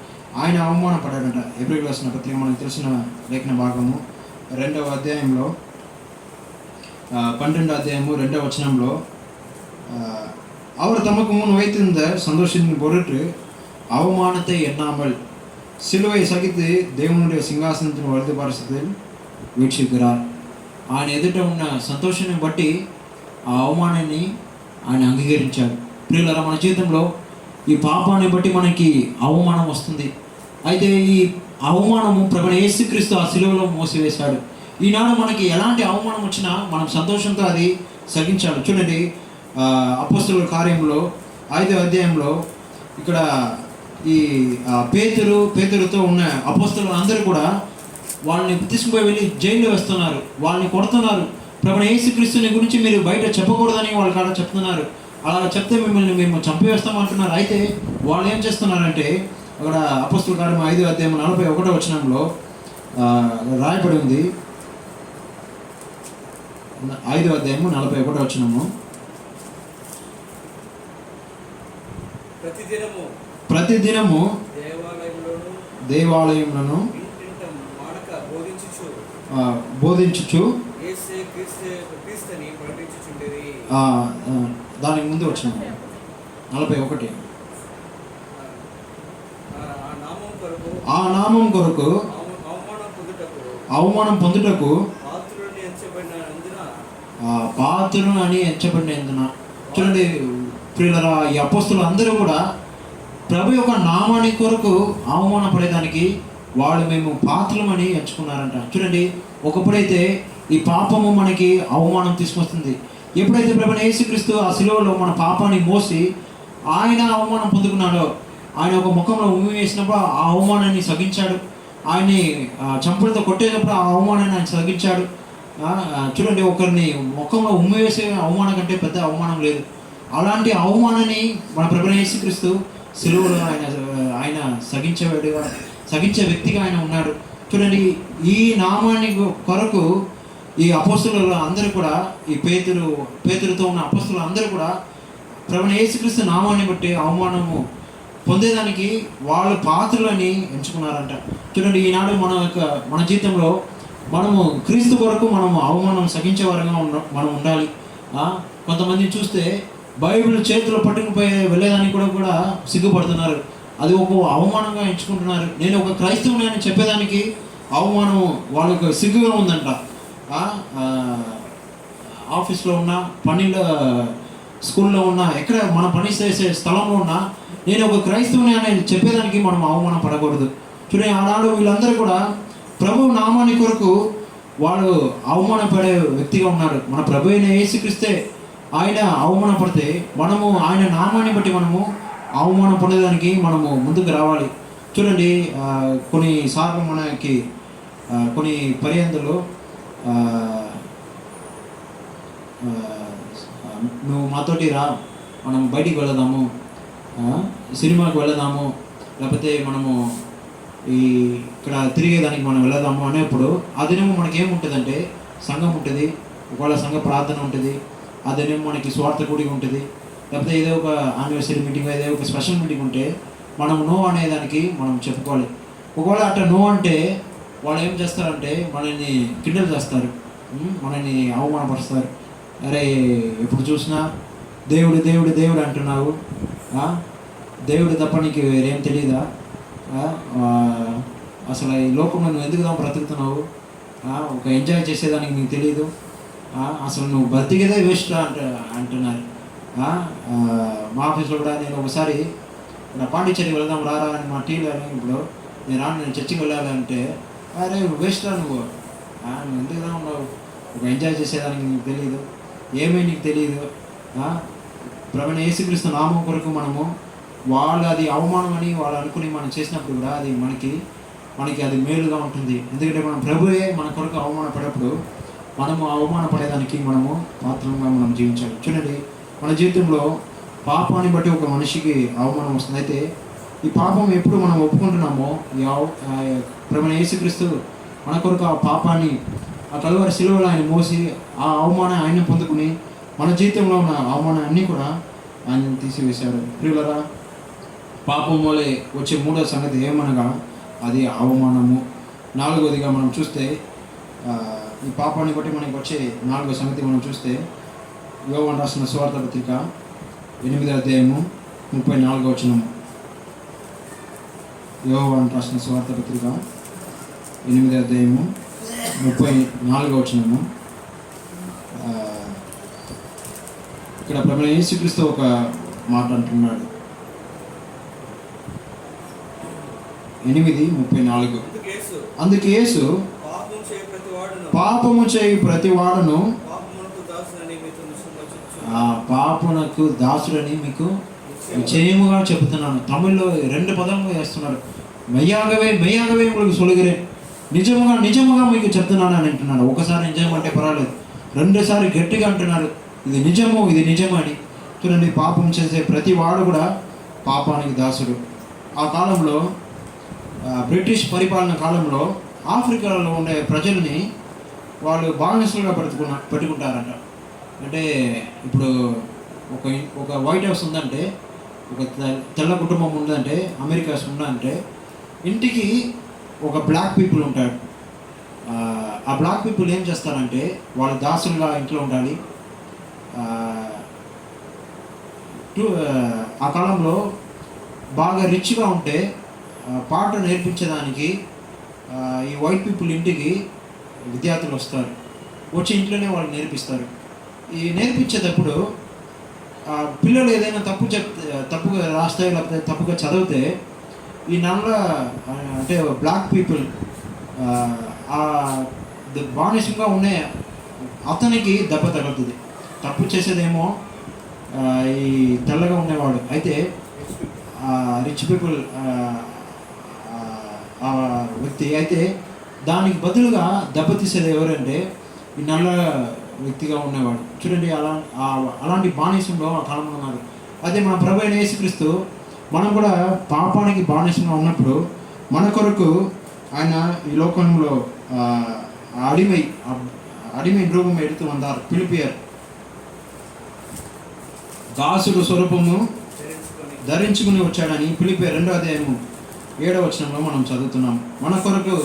ఆయన అవమానపడ్డాడంట. ఎబ్రియులకు రాసిన పత్రిక మనకు తెలిసిన లేఖన భాగము 2వ అధ్యాయంలో 12వ అధ్యాయము 2వ వచనంలో அவர் தமக்கு முன் வைத்திருந்த சந்தோஷத்தின் பொருட்டு அவமானத்தை எண்ணாமல் சிலுவை சகித்து தேவனுடைய సింహాసనத்தின் వలது పార్శ్వத்தில் వీక్షించారు. ఆయన ఎదుట ఉన్న సంతోషాన్ని బట్టి ఆ అవమానాన్ని ఆయన అంగీకరించాడు. ప్రియులారా, మన జీవితంలో ఈ పాపాన్ని బట్టి మనకి అవమానం వస్తుంది. అయితే ఈ అవమానము ప్రభువైన యేసుక్రీస్తు ఆ సిలువలో మోసివేశాడు. ఈనాడు మనకి ఎలాంటి అవమానం వచ్చినా మనం సంతోషంతో అది సహించాలి. చూడండి, అపోస్తలుల కార్యంలో 5వ అధ్యాయంలో ఇక్కడ ఈ పేతురుతో ఉన్న అపోస్తలులు అందరూ కూడా వాళ్ళని తీసుకుపోయి వెళ్ళి జైల్లో వేస్తున్నారు. వాళ్ళని కొడుతున్నారు. ప్రభువైన యేసుక్రీస్తుని గురించి మీరు బయట చెప్పకూడదని వాళ్ళు కాడ చెప్తున్నారు. అలా చెప్తే మిమ్మల్ని మేము చంపివేస్తామంటున్నారు. అయితే వాళ్ళు ఏం చేస్తున్నారంటే, అక్కడ అపోస్తలుల కార్యం 5వ అధ్యాయం 41వ వచనంలో రాయబడి ఉంది. 5వ అధ్యాయము 41వ వచనము. ప్రతిదినము దేవాలయంలోను బోధించుచు దానికి ముందు వచ్చిన 41 ఆ నామం కొరకు అవమానం పొందుటకు పాత్రులను అని ఎంచబడినందున. చూడండి ప్రియులారా, ఈ అపోస్తలులు అందరూ కూడా ప్రభు యొక్క నామాని కొరకు అవమానపడేదానికి వాళ్ళు మేము పాత్రలమని ఎంచుకున్నారంట. చూడండి, ఒకప్పుడైతే ఈ పాపము మనకి అవమానం తీసుకొస్తుంది. ఎప్పుడైతే ప్రభువైన యేసుక్రీస్తు ఆ శిలువలో మన పాపాన్ని మోసి ఆయన అవమానం పొందుకున్నాడో, ఆయన ఒక ముఖంలో ఉమ్మి వేసినప్పుడు ఆ అవమానాన్ని సగించాడు. ఆయన్ని చంపులతో కొట్టేటప్పుడు ఆ అవమానాన్ని ఆయన సగించాడు. చూడండి, ఒకరిని ముఖంలో ఉమ్మి వేసే అవమానం కంటే పెద్ద అవమానం లేదు. అలాంటి అవమానాన్ని మన ప్రభువైన యేసుక్రీస్తు శిలువలో ఆయన సగించే వ్యక్తిగా ఆయన ఉన్నాడు. చూడండి, ఈ నామాన్ని కొరకు ఈ అపోస్తలులు అందరూ కూడా, ఈ పేతురుతో ఉన్న అపోస్తలులు అందరూ కూడా ప్రభువైన యేసుక్రీస్తు నామాన్ని బట్టి అవమానము పొందేదానికి వాళ్ళు పాత్రలని ఎంచుకున్నారంట. చూడండి, ఈనాడు మన జీవితంలో మనము క్రీస్తు కొరకు మనము అవమానం సగించే వారంగా మనం ఉండాలి. కొంతమందిని చూస్తే బైబిల్ చేతిలో పట్టుకుపోయి వెళ్ళేదానికి కూడా సిగ్గుపడుతున్నారు. అది ఒక అవమానంగా ఎంచుకుంటున్నారు. నేను ఒక క్రైస్తవుని అని చెప్పేదానికి అవమానం, వాళ్ళకు సిగ్గుగా ఉందంట. ఆఫీస్లో ఉన్నా, పనిలో, స్కూల్లో ఉన్నా, ఎక్కడ మన పని చేసే స్థలంలో ఉన్నా నేను ఒక క్రైస్తవుని అని చెప్పేదానికి మనం అవమానం పడకూడదు. చూడండి, ఆనాడు వీళ్ళందరూ కూడా ప్రభు నామాని కొరకు వాళ్ళు అవమానపడే వ్యక్తిగా ఉన్నారు. మన ప్రభు అయిన యేసుక్రీస్తే ఆయన అవమానపడితే మనము ఆయన నామాన్ని బట్టి మనము అవమానం పొందేదానికి మనము ముందుకు రావాలి. చూడండి, కొన్నిసార్లు మనకి కొన్ని పర్యంతులు నువ్వు మాతోటి రా, మనం బయటికి వెళదాము, సినిమాకి వెళదాము, లేకపోతే మనము ఇక్కడ తిరిగేదానికి మనం వెళదాము అనేప్పుడు ఆ దినము మనకేముంటుందంటే సంఘం ఉంటుంది, ఒకవేళ సంఘ ప్రార్థన ఉంటుంది, ఆ దినం మనకి స్వార్థ కూడిక ఉంటుంది, లేకపోతే ఏదో ఒక యానివర్సరీ మీటింగ్, ఏదో ఒక స్పెషల్ మీటింగ్ ఉంటే మనం నో అనేదానికి మనం చెప్పుకోవాలి. ఒకవేళ అట్లా నో అంటే వాళ్ళు ఏం చేస్తారంటే మనల్ని కిండల్ చేస్తారు, మనల్ని అవమానపరుస్తారు. అరే ఎప్పుడు చూసినా దేవుడు దేవుడు దేవుడు అంటున్నావు, దేవుడు తప్ప నీకు వేరేం తెలియదా, అసలు ఈ లోకంలో నువ్వు ఎందుకు బ్రతుకుతున్నావు, ఒక ఎంజాయ్ చేసేదానికి నీకు తెలియదు, అసలు నువ్వు బ్రతికేదే వేస్ట్ అంటున్నారు. మా ఆఫీస్లో కూడా నేను ఒకసారి పాండిచ్చేరికి వెళ్దాం రారా అని మా టీలో ఇప్పుడు నేను చర్చికి వెళ్ళాలంటే అరే వేస్ట్ రా నువ్వు ఎందుకు ఉన్నావు, ఒక ఎంజాయ్ చేసేదానికి నీకు తెలియదు, ఏమీ నీకు తెలియదు. ప్రభువైన యేసుక్రీస్తు నామం కొరకు మనము వాళ్ళు అది అవమానం అని వాళ్ళు అనుకుని మనం చేసినప్పుడు కూడా అది మనకి అది మేలుగా ఉంటుంది. ఎందుకంటే మన ప్రభువే మన కొరకు అవమానపడేప్పుడు మనము అవమానపడేదానికి మనము పాత్రంగా మనం జీవించాలి. చూడండి, మన జీవితంలో పాపాన్ని బట్టి ఒక మనిషికి అవమానం వస్తుంది. అయితే ఈ పాపం ఎప్పుడు మనం ఒప్పుకుంటున్నామో ప్రభువైన యేసుక్రీస్తు మన కొరకు ఆ పాపాన్ని ఆ కలువరి శిలువలో ఆయన మోసి ఆ అవమానం ఆయన పొందుకుని మన జీవితంలో ఉన్న అవమానాన్ని కూడా ఆయన తీసివేశాడు. ప్రియులరా, పాపం వలె వచ్చే మూడో సంగతి ఏమనగా అది అవమానము. నాలుగోదిగా మనం చూస్తే ఈ పాపాన్ని బట్టి మనకి వచ్చే నాలుగో సంగతి మనం చూస్తే యోహాను రాసిన సువార్త పత్రిక 8వ అధ్యాయము 34వ వచనము. యోహాను రాసిన సువార్త పత్రిక 8వ అధ్యాయము 34వ వచనము. ఇక్కడ ప్రభువైన యేసుక్రీస్తు ఒక మాట అంటున్నాడు. 8:34. అందుకే యేసు పాపము చేయి ప్రతి వాడును పాపమునకు దాసుడని మీకు నిశ్చయముగా చెబుతున్నాను. తమిళ్లో 2 పదాలు వేస్తున్నాడు. మెయ్యాగవే మెయ్యాగవే మీకు సొలుగురే, నిజముగా నిజముగా మీకు చెప్తున్నాను అని అంటున్నాడు. ఒకసారి నిజం అంటే పర్వాలేదు, 2 సార్లు గట్టిగా అంటున్నాడు ఇది నిజము ఇది నిజము అని. చూడండి, పాపం చేసే ప్రతి వాడు కూడా పాపానికి దాసుడు. ఆ కాలంలో బ్రిటిష్ పరిపాలన కాలంలో ఆఫ్రికాలో ఉండే ప్రజల్ని వాళ్ళు బానిసలుగా పెట్టుకుంటారంట. అంటే ఇప్పుడు ఒక వైట్ హౌస్ ఉందంటే, ఒక తెల్ల కుటుంబం ఉందంటే, అమెరికాస్ ఉందంటే ఇంటికి ఒక బ్లాక్ పీపుల్ ఉంటాడు. ఆ బ్లాక్ పీపుల్ ఏం చేస్తారంటే వాళ్ళ దాసులుగా ఇంట్లో ఉండాలి. ఆ కాలంలో బాగా రిచ్గా ఉంటే పాట నేర్పించేదానికి ఈ వైట్ పీపుల్ ఇంటికి విద్యార్థులు వస్తారు, వచ్చి ఇంట్లోనే వాళ్ళు నేర్పిస్తారు. ఈ నేర్పించేటప్పుడు పిల్లలు ఏదైనా తప్పుగా రాస్తే లేకపోతే తప్పుగా చదివితే ఈ నల్ల అంటే బ్లాక్ పీపుల్ బానిసంగా ఉండే అతనికి దెబ్బ తగులుతుంది. తప్పు చేసేదేమో ఈ తెల్లగా ఉండేవాడు, అయితే రిచ్ పీపుల్ ఆ వ్యక్తి. అయితే దానికి బదులుగా దెబ్బతీసేది ఎవరంటే ఈ నల్ల వ్యక్తిగా ఉండేవాడు. చూడండి, అలాంటి బానిసంలో ఆ కాలంలో ఉన్నారు. అదే మన ప్రభువైన యేసుక్రీస్తు మనం కూడా పాపానికి బానిసంగా ఉన్నప్పుడు మన కొరకు ఆయన ఈ లోకంలో అడిమై రూపం ఎడుతూ ఉన్నారు. పిలిపియర్ దాసుడు స్వరూపము ధరించుకుని వచ్చాడని పిలిపియర్ 2వ అధ్యాయము 7వ వచనంలో మనం చదువుతున్నాం. మన కొరకు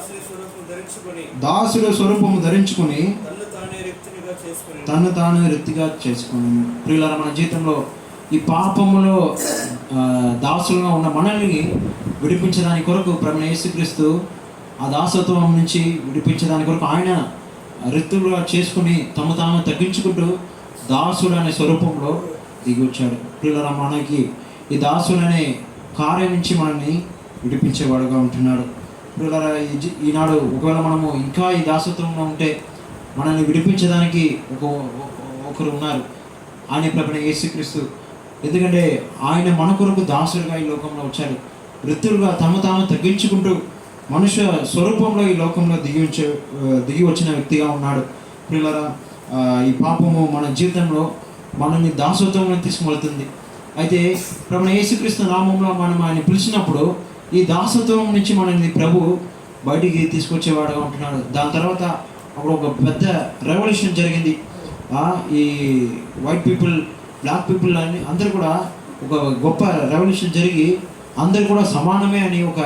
దాసుని స్వరూపం ధరించుకొని దాసుల స్వరూపము ధరించుకుని తన్ను తానే రిక్తిగా చేసుకుని. ప్రియులారా, మన జీవితంలో ఈ పాపములో దాసులుగా ఉన్న మనల్ని విడిపించడానికి కొరకు ప్రభువైన యేసుక్రీస్తు ఆ దాసత్వం నుంచి విడిపించడానికి కొరకు ఆయన రిక్తులుగా చేసుకుని తాను తగ్గించుకుంటూ దాసుడు అనే స్వరూపంలో దిగి వచ్చాడు. ప్రియులారా, మనకి ఈ దాసుడు అనే కార్యం నుంచి మనల్ని విడిపించేవాడుగా ఉంటున్నాడు. ప్రియులారా, ఈనాడు ఒకవేళ మనము ఇంకా ఈ దాసత్వంలో ఉంటే మనల్ని విడిపించడానికి ఒకరు ఉన్నారు. ఆయన ప్రభువైన యేసుక్రీస్తు. ఎందుకంటే ఆయన మన కొరకు దాసుడుగా ఈ లోకంలో వచ్చాడు. వృత్తులుగా తాను తగ్గించుకుంటూ మనుష్య స్వరూపంలో ఈ లోకంలో దిగి వచ్చిన వ్యక్తిగా ఉన్నాడు. ప్రియులారా, ఈ పాపము మన జీవితంలో మనల్ని దాసత్వంలో తీసుకువెళ్తుంది. అయితే ప్రభువైన యేసుక్రీస్తు నామంలో మనం ఆయన పిలిచినప్పుడు ఈ దాసత్వం నుంచి మనల్ని ప్రభు బయటికి తీసుకొచ్చేవాడుగా ఉంటున్నాడు. దాని తర్వాత అప్పుడు ఒక పెద్ద రెవల్యూషన్ జరిగింది. ఈ వైట్ పీపుల్, బ్లాక్ పీపుల్ అని అందరూ కూడా ఒక గొప్ప రెవల్యూషన్ జరిగి అందరు కూడా సమానమే అని ఒక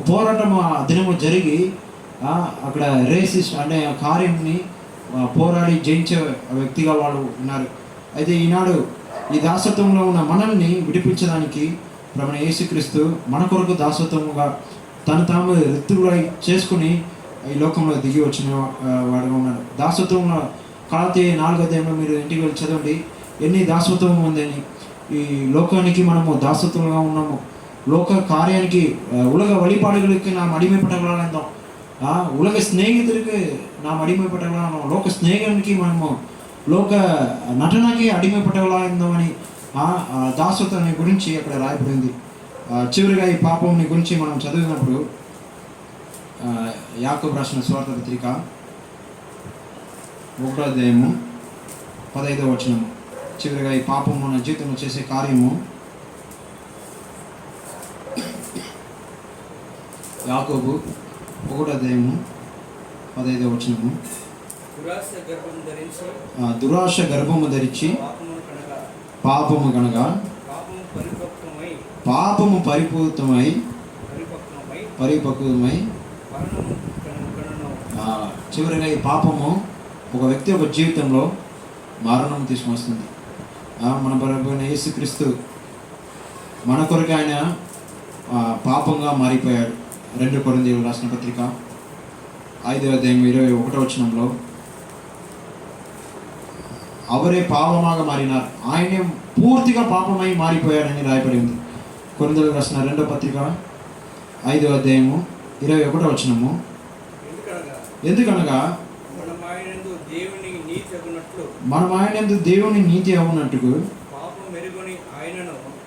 పోరాటం ఆ దినము జరిగి అక్కడ రేసిస్ట్ అనే కార్యంని పోరాడి జయించే వ్యక్తిగా వాళ్ళు ఉన్నారు. అయితే ఈనాడు ఈ దాసత్వంలో ఉన్న మనల్ని విడిపించడానికి ప్రభువైన యేసుక్రీస్తు మన కొరకు దాసత్వముగా తాను రిక్తులుగా చేసుకుని ఈ లోకంలో దిగి వచ్చిన వాడుగా ఉన్నాడు. దాసత్వంలో గలాతీ 4వ అధ్యాయంలో మీరు ఇంటికి వెళ్ళి చదవండి ఎన్ని దాసత్వం ఉందని. ఈ లోకానికి మనము దాసత్వంగా ఉన్నాము. లోక కార్యానికి ఉలగ వழிபாடுகளுக்கு நாம் అడిమైపట్టగలం. ఉలగ స్నేహితుడికి நாம் అడిమైపట్టగలం. లోక స్నేహానికి మనము లోక నటనకి అడిమైపట్టగలం అని దాసత్వాన్ని గురించి అక్కడ రాయబడింది. చివరిగా ఈ పాపంని గురించి మనం చదివినప్పుడు యాకోబు రాసిన సువార్త పత్రిక 1వ అధ్యాయము 15వ వచనము. చివరిగా ఈ పాపం మన జీవితంలో చేసే కార్యము యాకోబు 1వ అధ్యాయము 15వ వచనము. దురాశ గర్భము ధరించి పాపము కనగా పాపము పరిపక్వమై చివరిగా ఈ పాపము ఒక వ్యక్తి యొక్క జీవితంలో మరణం తీసుకొస్తుంది. మన ప్రభువైన యేసుక్రీస్తు మన కొరకు ఆయన పాపంగా మారిపోయాడు. 2 కొరింథీయులకు రాసిన పత్రిక 5వ అధ్యాయం 21వ వచనంలో అవరే పాపమాగా మారినారు, ఆయనే పూర్తిగా పాపమై మారిపోయాడని రాయబడి ఉంది. కొరింథీయులకు రాసిన 2వ పత్రిక 5వ అధ్యాయము 21వ వచనము. ఎందుకనగా మనం ఆయన యందు దేవుని నీతి అవునట్టుకు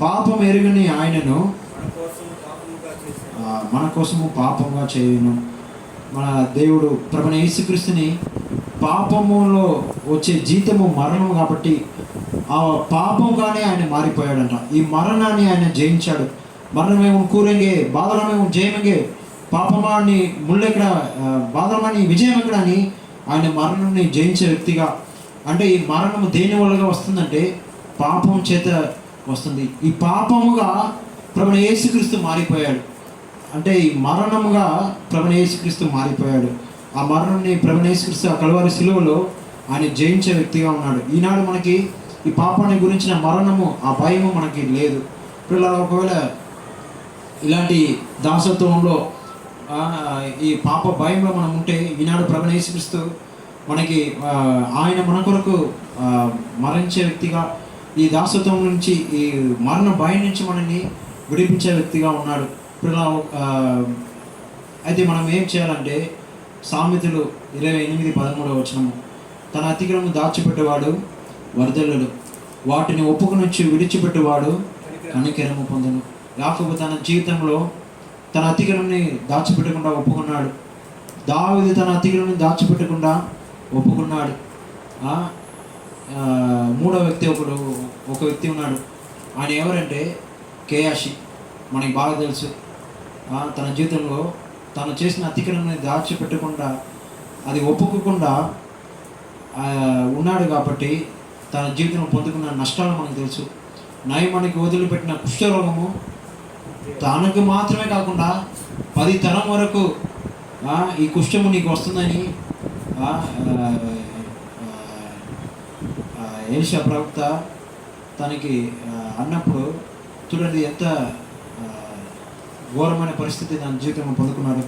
పాపం ఎరుగని ఆయనను మన కోసము పాపంగా చేయను. మన దేవుడు ప్రభువైన యేసుక్రీస్తుని పాపములో వచ్చే జీతము మరణం కాబట్టి ఆ పాపంగానే ఆయన మారిపోయాడంట. ఈ మరణాన్ని ఆయన జయించాడు. మరణమేమో కూరంగే బాధలమేమో జయమంగే పాపమాన్ని ముళ్ళెక్కడ బాధమాన్ని విజయం ఎక్కడ అని ఆయన మరణాన్ని జయించే వ్యక్తిగా. అంటే ఈ మరణము దేని వల్లగా వస్తుందంటే పాపం చేత వస్తుంది. ఈ పాపముగా ప్రభువైన యేసుక్రీస్తు మారిపోయాడు. అంటే ఈ మరణముగా ప్రభువైన యేసుక్రీస్తు మారిపోయాడు. ఆ మరణాన్ని ప్రభువైన యేసుక్రీస్తు ఆ కలువరి శిలువలో ఆయన జయించే వ్యక్తిగా ఉన్నాడు. ఈనాడు మనకి ఈ పాపాన్ని గురించిన మరణము ఆ భయము మనకి లేదు. ఇప్పుడు ఒకవేళ ఇలాంటి దాసత్వంలో ఈ పాప భయంలో మనం ఉంటే ఈనాడు ప్రభువైన యేసుక్రీస్తు మనకి ఆయన మన కొరకు మరణించే వ్యక్తిగా ఈ దాసత్వం నుంచి ఈ మరణ భయం నుంచి మనల్ని విడిపించే వ్యక్తిగా ఉన్నాడు. ఇప్పుడు అయితే మనం ఏం చేయాలంటే సామెతలు 28:13 వచనము, తన అతిక్రమం దాచిపెట్టేవాడు వర్ధలుడు, వాటిని ఒప్పుకునొచ్చి విడిచిపెట్టేవాడు కనికరము పొందును. యాకోబు తన జీవితంలో తన అతిక్రమాన్ని దాచిపెట్టకుండా ఒప్పుకున్నాడు. దావీదు తన అతిక్రమాన్ని దాచిపెట్టకుండా ఒప్పుకున్నాడు. మూడో వ్యక్తి ఒక వ్యక్తి ఉన్నాడు. ఆయన ఎవరంటే కేయాషి. మనకి బాగా తెలుసు. తన జీవితంలో తను చేసిన అతిక్రమాన్ని దాచిపెట్టకుండా అది ఒప్పుకోకుండా ఉన్నాడు కాబట్టి తన జీవితంలో పొందుకున్న నష్టాలు మనకు తెలుసు. నయమానికి వదిలిపెట్టిన కుష్ఠరోగము తనకు మాత్రమే కాకుండా 10 తరం వరకు ఈ కుష్ఠము నీకు వస్తుందని ఎలీషా ప్రవక్త తనకి అన్నప్పుడు చూడండి ఎంత ఘోరమైన పరిస్థితి దాని జీవితంలో పొందుకున్నాడు.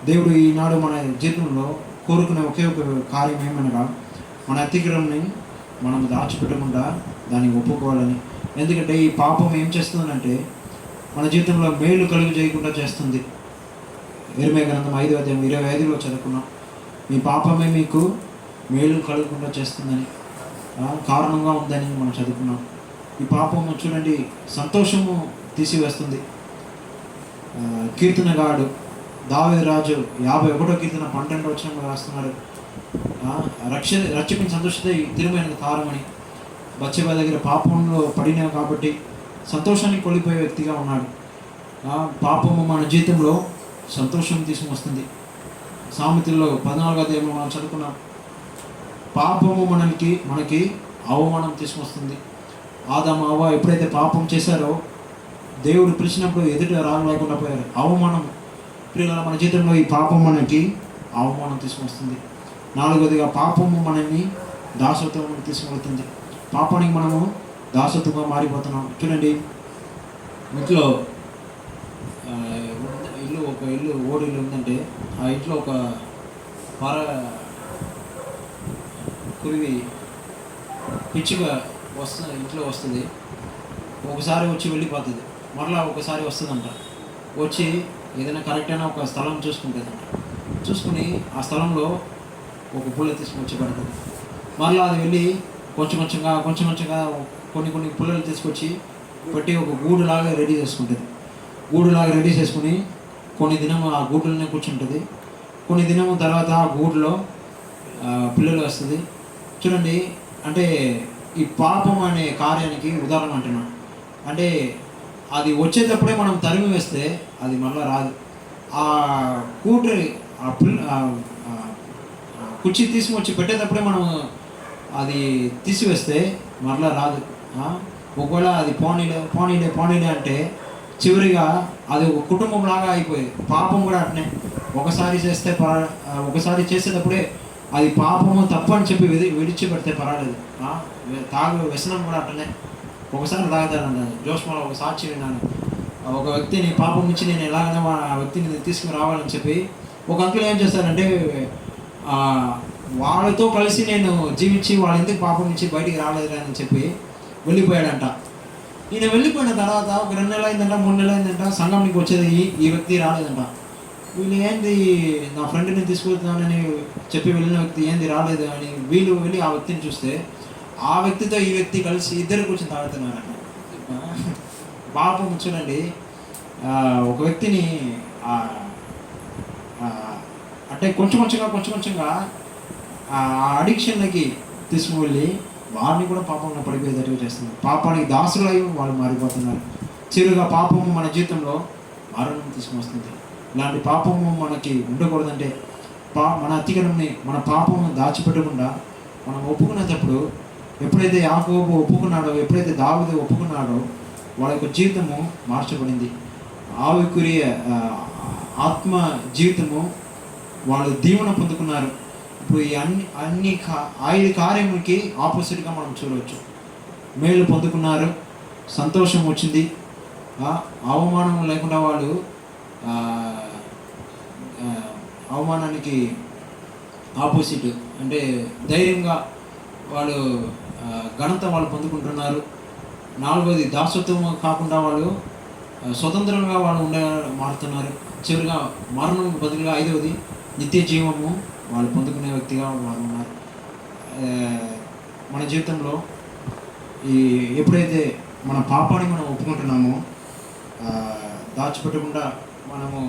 దేవుడు ఈనాడు మన జీవితంలో కోరుకునే ఒకే ఒక కార్యం ఏమనగా మన అతిక్రమని మనం దాచిపెట్టకుండా దాన్ని ఒప్పుకోవాలని. ఎందుకంటే ఈ పాపం ఏం చేస్తుందంటే మన జీవితంలో మేలు కలుగు చేయకుండా చేస్తుంది. ఇర్మీయా గ్రంథం 5:25 చదువుకున్నాం, మీ పాపమే మీకు మేలు కలగకుండా చేస్తుందని, కారణంగా ఉందని మనం చదువుకున్నాం. ఈ పాపము చూడండి సంతోషము తీసివేస్తుంది. కీర్తనగాడు దావీదు రాజు 51వ కీర్తన 12వ వచనంలో రాస్తున్నాడు, రక్షకుని సంతోషితే తిరుమైన తారమని. బత్షెబ దగ్గర పాపంలో పడినా కాబట్టి సంతోషాన్ని కోల్పోయే వ్యక్తిగా ఉన్నాడు. పాపము మన జీవితంలో సంతోషం తీసుకువస్తుంది. సామెతల్లో 14వ అధ్యాయంలో మనం చదువుకున్నాం, పాపము మనకి అవమానం తీసుకొస్తుంది. ఆదాము అవ్వ ఎప్పుడైతే పాపం చేశారో దేవుడు పిలిచినప్పుడు ఎదుట రాలేకుండా పోయారు. అవమానం ప్రియులారా, మన జీవితంలో ఈ పాపం మనకి అవమానం తీసుకొస్తుంది. 4వదిగా పాపము మనల్ని దాసత్వం తీసుకువెళ్తుంది. పాపానికి మనము దాసత్వంగా మారిపోతున్నాం. చూడండి, ఇంట్లో ఇల్లు ఓడిల్లు ఉందంటే ఆ ఇంట్లో ఒక కురివి పిచ్చిగా ఇంట్లో వస్తుంది. ఒకసారి వచ్చి వెళ్ళిపోతుంది, మరలా ఒకసారి వస్తుందంట. వచ్చి ఏదైనా కరెక్ట్ అయినా ఒక స్థలం చూసుకుంటుందంట. చూసుకుని ఆ స్థలంలో ఒక పుల్ల తీసుకొచ్చి పడుతుంది. మరలా అది వెళ్ళి కొంచెం కొంచెంగా కొన్ని పుల్లలు తీసుకొచ్చి పెట్టి ఒక గూడులాగా రెడీ చేసుకుంటుంది. గూడులాగా రెడీ చేసుకుని కొన్ని దినము ఆ గూడులోనే కూర్చుంటుంది. కొన్ని దినము తర్వాత ఆ గూడులో పిల్లలు వస్తుంది. చూడండి, అంటే ఈ పాపం అనే కార్యానికి ఉదాహరణ అంటున్నాను. అంటే అది వచ్చేటప్పుడే మనం తరిమి వేస్తే అది మళ్ళీ రాదు. ఆ కుర్చీ తీసుకొచ్చి పెట్టేటప్పుడే మనం అది తీసివేస్తే మరలా రాదు. ఒకవేళ అది పోనీలే అంటే చివరిగా అది ఒక కుటుంబంలాగా అయిపోయేది. పాపం కూడా అట్నే ఒకసారి చేసేటప్పుడే అది పాపము తప్పు అని చెప్పి విడిచిపెడితే పర్వాలేదు. వ్యసనం కూడా అట్లనే. ఒకసారి తాగుతానంట. జోష్మాలో ఒక సాక్షి విన్నాను. ఒక వ్యక్తిని పాపం నుంచి నేను ఎలాగైనా ఆ వ్యక్తిని తీసుకుని రావాలని చెప్పి ఒక అంకుల్ ఏం చేస్తారంటే వాళ్ళతో కలిసి నేను జీవించి వాళ్ళ ఎందుకు పాపం నుంచి బయటికి రాలేదు అని చెప్పి వెళ్ళిపోయాడంట. ఈయన వెళ్ళిపోయిన తర్వాత ఒక 2 నెలలు అయిందంట, 3 నెలలు అయిందంట, సంఘంకి వచ్చేది ఈ వ్యక్తి రాలేదంట. వీళ్ళు ఏంది నా ఫ్రెండ్ని తీసుకెళ్తున్నానని చెప్పి వెళ్ళిన వ్యక్తి ఏంది రాలేదు అని వీళ్ళు వెళ్ళి ఆ వ్యక్తిని చూస్తే ఆ వ్యక్తితో ఈ వ్యక్తి కలిసి ఇద్దరు కూర్చొని తాగుతున్నారంట. పాపం చూడండి, ఒక వ్యక్తిని అంటే కొంచెంగా ఆ అడిక్షన్లకి తీసుకువెళ్ళి వారిని కూడా పాపంలో పడిపోయేటట్టుగా చేస్తున్నారు. పాపానికి దాసులై వాళ్ళు మారిపోతున్నారు. చిరుగా పాపము మన జీవితంలో మరణం తీసుకువస్తుంది. ఇలాంటి పాపము మనకి ఉండకూడదంటే మన అతిక్రమని మన పాపము దాచిపెట్టకుండా మనం ఒప్పుకునేటప్పుడు ఎప్పుడైతే యాకోబు ఒప్పుకున్నాడో, ఎప్పుడైతే దావీదు ఒప్పుకున్నాడో వాళ్ళ యొక్క జీవితము మార్చబడింది. ఆవికురియ ఆత్మ జీవితము వాళ్ళు దీవెన పొందుకున్నారు. ఇప్పుడు ఈ అన్ని 5 కార్యములకి ఆపోజిట్గా మనం చూడవచ్చు. మేలు పొందుకున్నారు, సంతోషం వచ్చింది, అవమానం లేకుండా వాళ్ళు అవమానానికి ఆపోజిట్ అంటే ధైర్యంగా వాళ్ళు ఘనత వాళ్ళు పొందుకుంటున్నారు. 4వది దాసత్వం కాకుండా వాళ్ళు స్వతంత్రంగా వాళ్ళు మారుతున్నారు. చివరిగా మరణం బదులుగా 5వది నిత్య జీవము వాళ్ళు పొందుకునే వ్యక్తిగా వారు ఉన్నారు. మన జీవితంలో ఎప్పుడైతే మన పాపాన్ని మనం ఒప్పుకుంటున్నామో, దాచిపెట్టకుండా మనము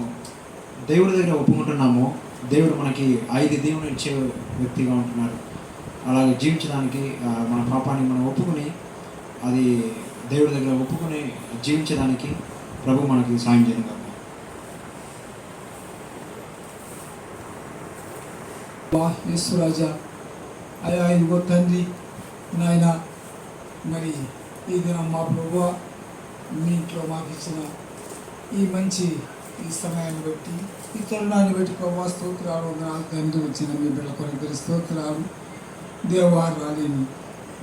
దేవుడి దగ్గర ఒప్పుకుంటున్నామో, దేవుడు మనకి 5 దీవెనలు ఇచ్చే వ్యక్తిగా ఉంటున్నారు. అలాగే జీవించడానికి మన పాపాన్ని మనం ఒప్పుకుని అది దేవుడి దగ్గర ఒప్పుకుని జీవించడానికి ప్రభు మనకి సాయం చేయను. యేసురాజా అయా ఇదిగో తండ్రి నాయన, మరి ఈ దినం మా ప్రభువా మీ ఇంట్లో మాకు ఇచ్చిన ఈ మంచి ఈ సమయాన్ని బట్టి ఈ తరుణాన్ని బట్టి ప్రభావ స్తోత్రాలు వందనాలు తండ్రి. వచ్చిన మీ బిడ్డల కొరకు స్తోత్రాలు దేవారు రాలేని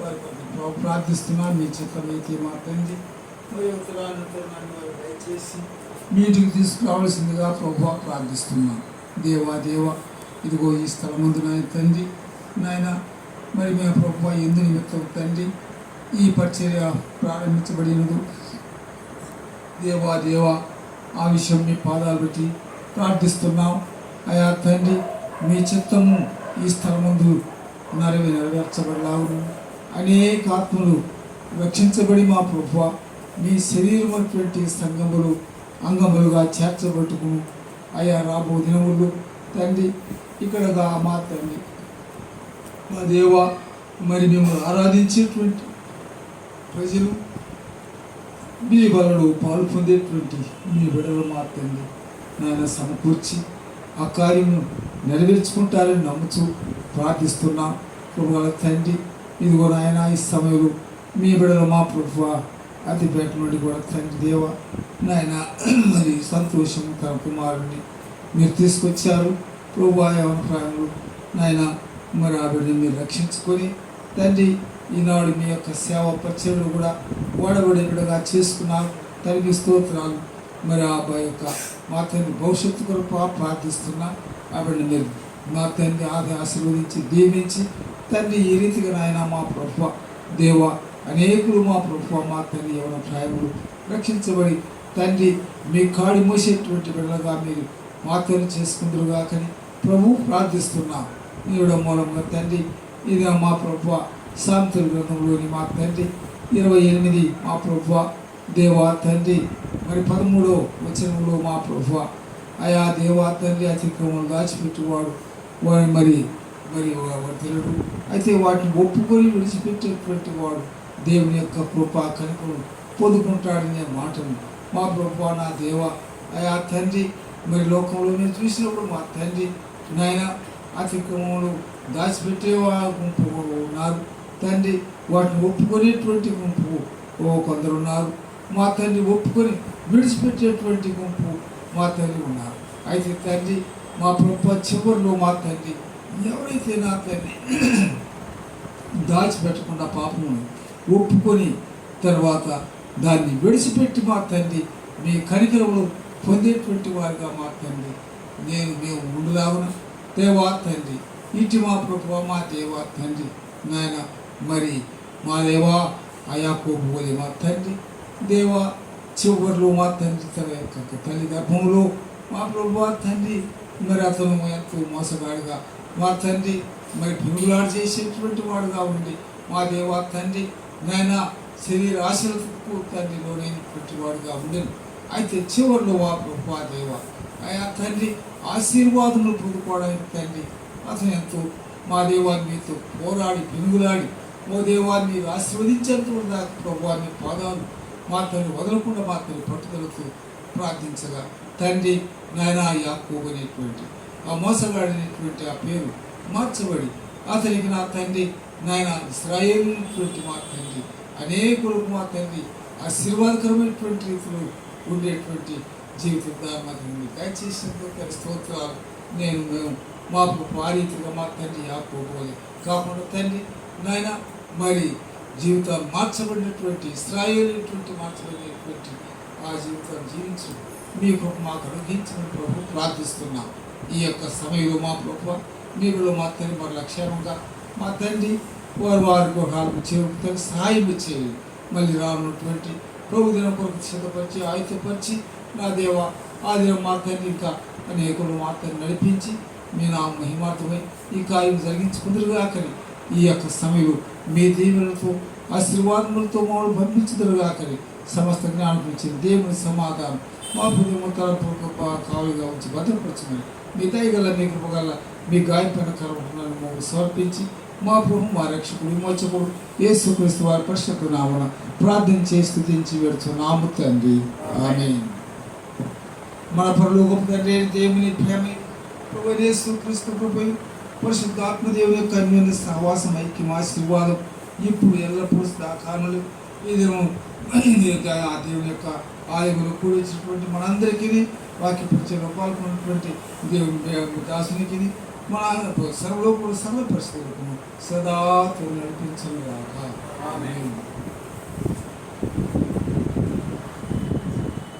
వారి కొరకు ప్రార్థిస్తున్నా. మీ చిత్తమైతే మా తండ్రి మరి తరుణాన్ని వారు దయచేసి మీటికి తీసుకురావాల్సిందిగా ప్రభావ ప్రార్థిస్తున్నాం. దేవా ఇదిగో ఈ స్థలం ముందు నాయన తండ్రి నాయన మరి మేము ప్రభావ ఎందు నిమిత్తం తండ్రి ఈ పరిచర్య ప్రారంభించబడినదు. దేవా ఆ విషయం మీ పాదాలు బట్టి ప్రార్థిస్తున్నాం. అయా తండ్రి మీ చిత్తము ఈ స్థలం ముందు నెరవేర్చబడలాగును. అనేక ఆత్మలు రక్షించబడి మా ప్రభువా మీ శరీరమైనటువంటి సంగములు అంగములుగా చేర్చబట్టుకును. అయా రాబో దినములు తండ్రి ఇక్కడగా మా తండ్రి మా దేవా మరి మేము ఆరాధించేటువంటి ప్రజలు మీ బలలో పాలు పొందేటువంటి మీ బిడ్డలు మా తండ్రి నాయన సమకూర్చి ఆ కార్యము నెరవేర్చుకుంటారని నమ్ముచూ ప్రార్థిస్తున్నాం. ప్రభువా తండ్రి ఇదిగో నాయన ఈ సమయంలో మీ బిడ్డలు మా ప్రభువా అతిపేట నుండి కూడా తండ్రి దేవ నాయన మరి సంతోషం తన కుమారుడిని మీరు తీసుకొచ్చారు. ప్రభువా యవనప్రాయంలో నాయన మరి ఆ బిడ్డని మీరు రక్షించుకొని తండ్రి ఈనాడు మీ యొక్క సేవ పరిచయలు కూడా ఓడబడే బిడ్డగా చేసుకున్నారు. తల్లి స్తోత్రాలు. మరి ఆ యొక్క మా తండ్రి భవిష్యత్తు కొరకు ప్రార్థిస్తున్నా. ఆ బిడ్డని మీరు మా తండ్రి ఆశీర్వదించి దీవించి తండ్రి ఈ రీతిగా నాయన మా ప్రభువ దేవ అనేకులు మా ప్రభువ మా తండ్రి యవన ప్రాయములు రక్షించబడి తండ్రి మీ కాడి మోసేటువంటి బిడ్డలుగా మీరు మా తండ్రి చేసుకుందరుగా కానీ ప్రభు ప్రార్థిస్తున్నా. నీడ మూలంగా తండ్రి ఇది మా ప్రభువ సామెతల గ్రంథంలోని మా తండ్రి 28 మా ప్రభువ దేవా తండ్రి మరి 13వ వచనంలో మా ప్రభువ ఆయా దేవా తండ్రి అతిక్రమం దాచిపెట్టేవాడు వాడు మరి తెలియడు. అయితే వాటిని ఒప్పుకొని విడిచిపెట్టేటువంటి వాడు దేవుని యొక్క కృపా కనికను పొందుకుంటాడనే మాటను మా ప్రభువ నా దేవ ఆయా తండ్రి మరి లోకంలో నేను చూసినప్పుడు మా తండ్రి నాయన అతిక్రమంలో దాచిపెట్టే గుంపు ఉన్నారు తండ్రి. వాటిని ఒప్పుకునేటువంటి గుంపు కొందరు ఉన్నారు మా తండ్రి. ఒప్పుకొని విడిచిపెట్టేటువంటి గుంపు మా తండ్రి ఉన్నారు. అయితే తండ్రి మా ప్రభుత్వ చివరిలో మా తండ్రి ఎవరైతే నా తండ్రి దాచిపెట్టకుండా పాపము ఒప్పుకొని తర్వాత దాన్ని విడిచిపెట్టి మా తండ్రి మీ కనికరములు పొందేటువంటి వారిగా మా తండ్రి మేము ఉండులాగున దేవా తండ్రి ఇటు మా ప్రభువా మా దేవా తండ్రి నాయన మరి మా దేవా అయాకోబు పోలే మా తండ్రి దేవా చివరిలో మా తండ్రి తన యొక్క తల్లి గర్భంలో మా ప్రభువా తండ్రి మరి అతను ఎంతో మోసగాడిగా మా తండ్రి మరి పిరుగులాడు చేసేటువంటి వాడుగా ఉండి మా దేవా తండ్రి నాయన శరీర ఆశలకు తండ్రి లోనైనటువంటి వాడుగా ఉండేది. అయితే చివరిలో మా ప్రభువా దేవా ఆయా తండ్రి ఆశీర్వాదములు పొందుకోవడానికి తండ్రి అతను ఎంతో మా దేవాన్ని మీతో పోరాడి పెనుగులాడి ఓ దేవాన్ని మీరు ఆశీర్వదించేంత ప్రభువాన్ని పాదాలు మా తండ్రి వదలకుండా మా తండ్రి పట్టుదలతో ప్రార్థించగా తండ్రి నాయన యాకోబు అనేటువంటి ఆ మోసగాడినటువంటి ఆ పేరు మార్చబడి అతనికి నా తండ్రి నాయన ఇశ్రాయేలుటువంటి మా తండ్రి అనేకులకు మా తండ్రి ఆశీర్వాదకరమైనటువంటి రీతిలో ఉండేటువంటి జీవితాన్ని దయచేసినందుకు స్తోత్రాలు. మేము మాకు పారీతిగా మా తండ్రి యాకోబు కాకుండా తండ్రి నాయన మరి జీవితాలు మార్చబడినటువంటి ఇశ్రాయేలుటువంటి మార్చబడినటువంటి ఆ జీవితాన్ని జీవించడం మీకు మాకు అనుగ్రహించిన ప్రభు ప్రార్థిస్తున్నాం. ఈ యొక్క సమయంలో మా ప్రభు మీరు మా తండ్రి మరి లక్ష్యంగా మా తండ్రి వారికి ఒక చేరుకుని సహాయం చేయాలి. మళ్ళీ రానున్నటువంటి ప్రభు దినం కొరకు సిద్ధపరిచి ఆయుధపరిచి నా దేవ ఆ దినం మా తండ్రి ఇంకా అనేకులు మా తండ్రి నడిపించి మీ నా మహిమార్థమై ఈ కార్యం జరిగించుకుందరుగా కానీ ఈ యొక్క సమయంలో మీ దీవెనలతో ఆశీర్వాదములతో మమ్మల్ని పంపించుదరుగా కానీ సమస్త జ్ఞానం ఇచ్చిన దేవుని సమాధానం మా హృదయం తరపు కావుగా ఉంచి భద్రపరచమని మీ దయగల మీ కృపగల మీ గాయపైన కర్మలను మమ్మల్ని సమర్పించి మా ప్రభు మా రక్షకుడు విమోచకుడు యేసుక్రీస్తు వారి పరిశుద్ధ నామమున ప్రార్థించి స్తుతించి వేడుచున్నాము తండ్రి. ఆమేన్. మన పరలోకపు తండ్రి దేవుని ప్రేమ ప్రభు యేసుక్రీస్తు కృపయు పరిశుద్ధ ఆత్మదేవుని యొక్క అన్యోన్య సహవాసం ఐక్యం ఆశీర్వాదం ఇప్పుడు ఎల్లప్పుడూ కారణలు ఈ దినం ఆ దేవుని యొక్క ఆలయంలో కూడి వచ్చినటువంటి మనందరికీ వాక్య పరిచయంలో పాల్గొన్నటువంటి దేవుని దాసునికి మన సర్వలో కూడా సర్వ పరిస్థితులకు సదా నడిపించను గాక. ఆమేన్.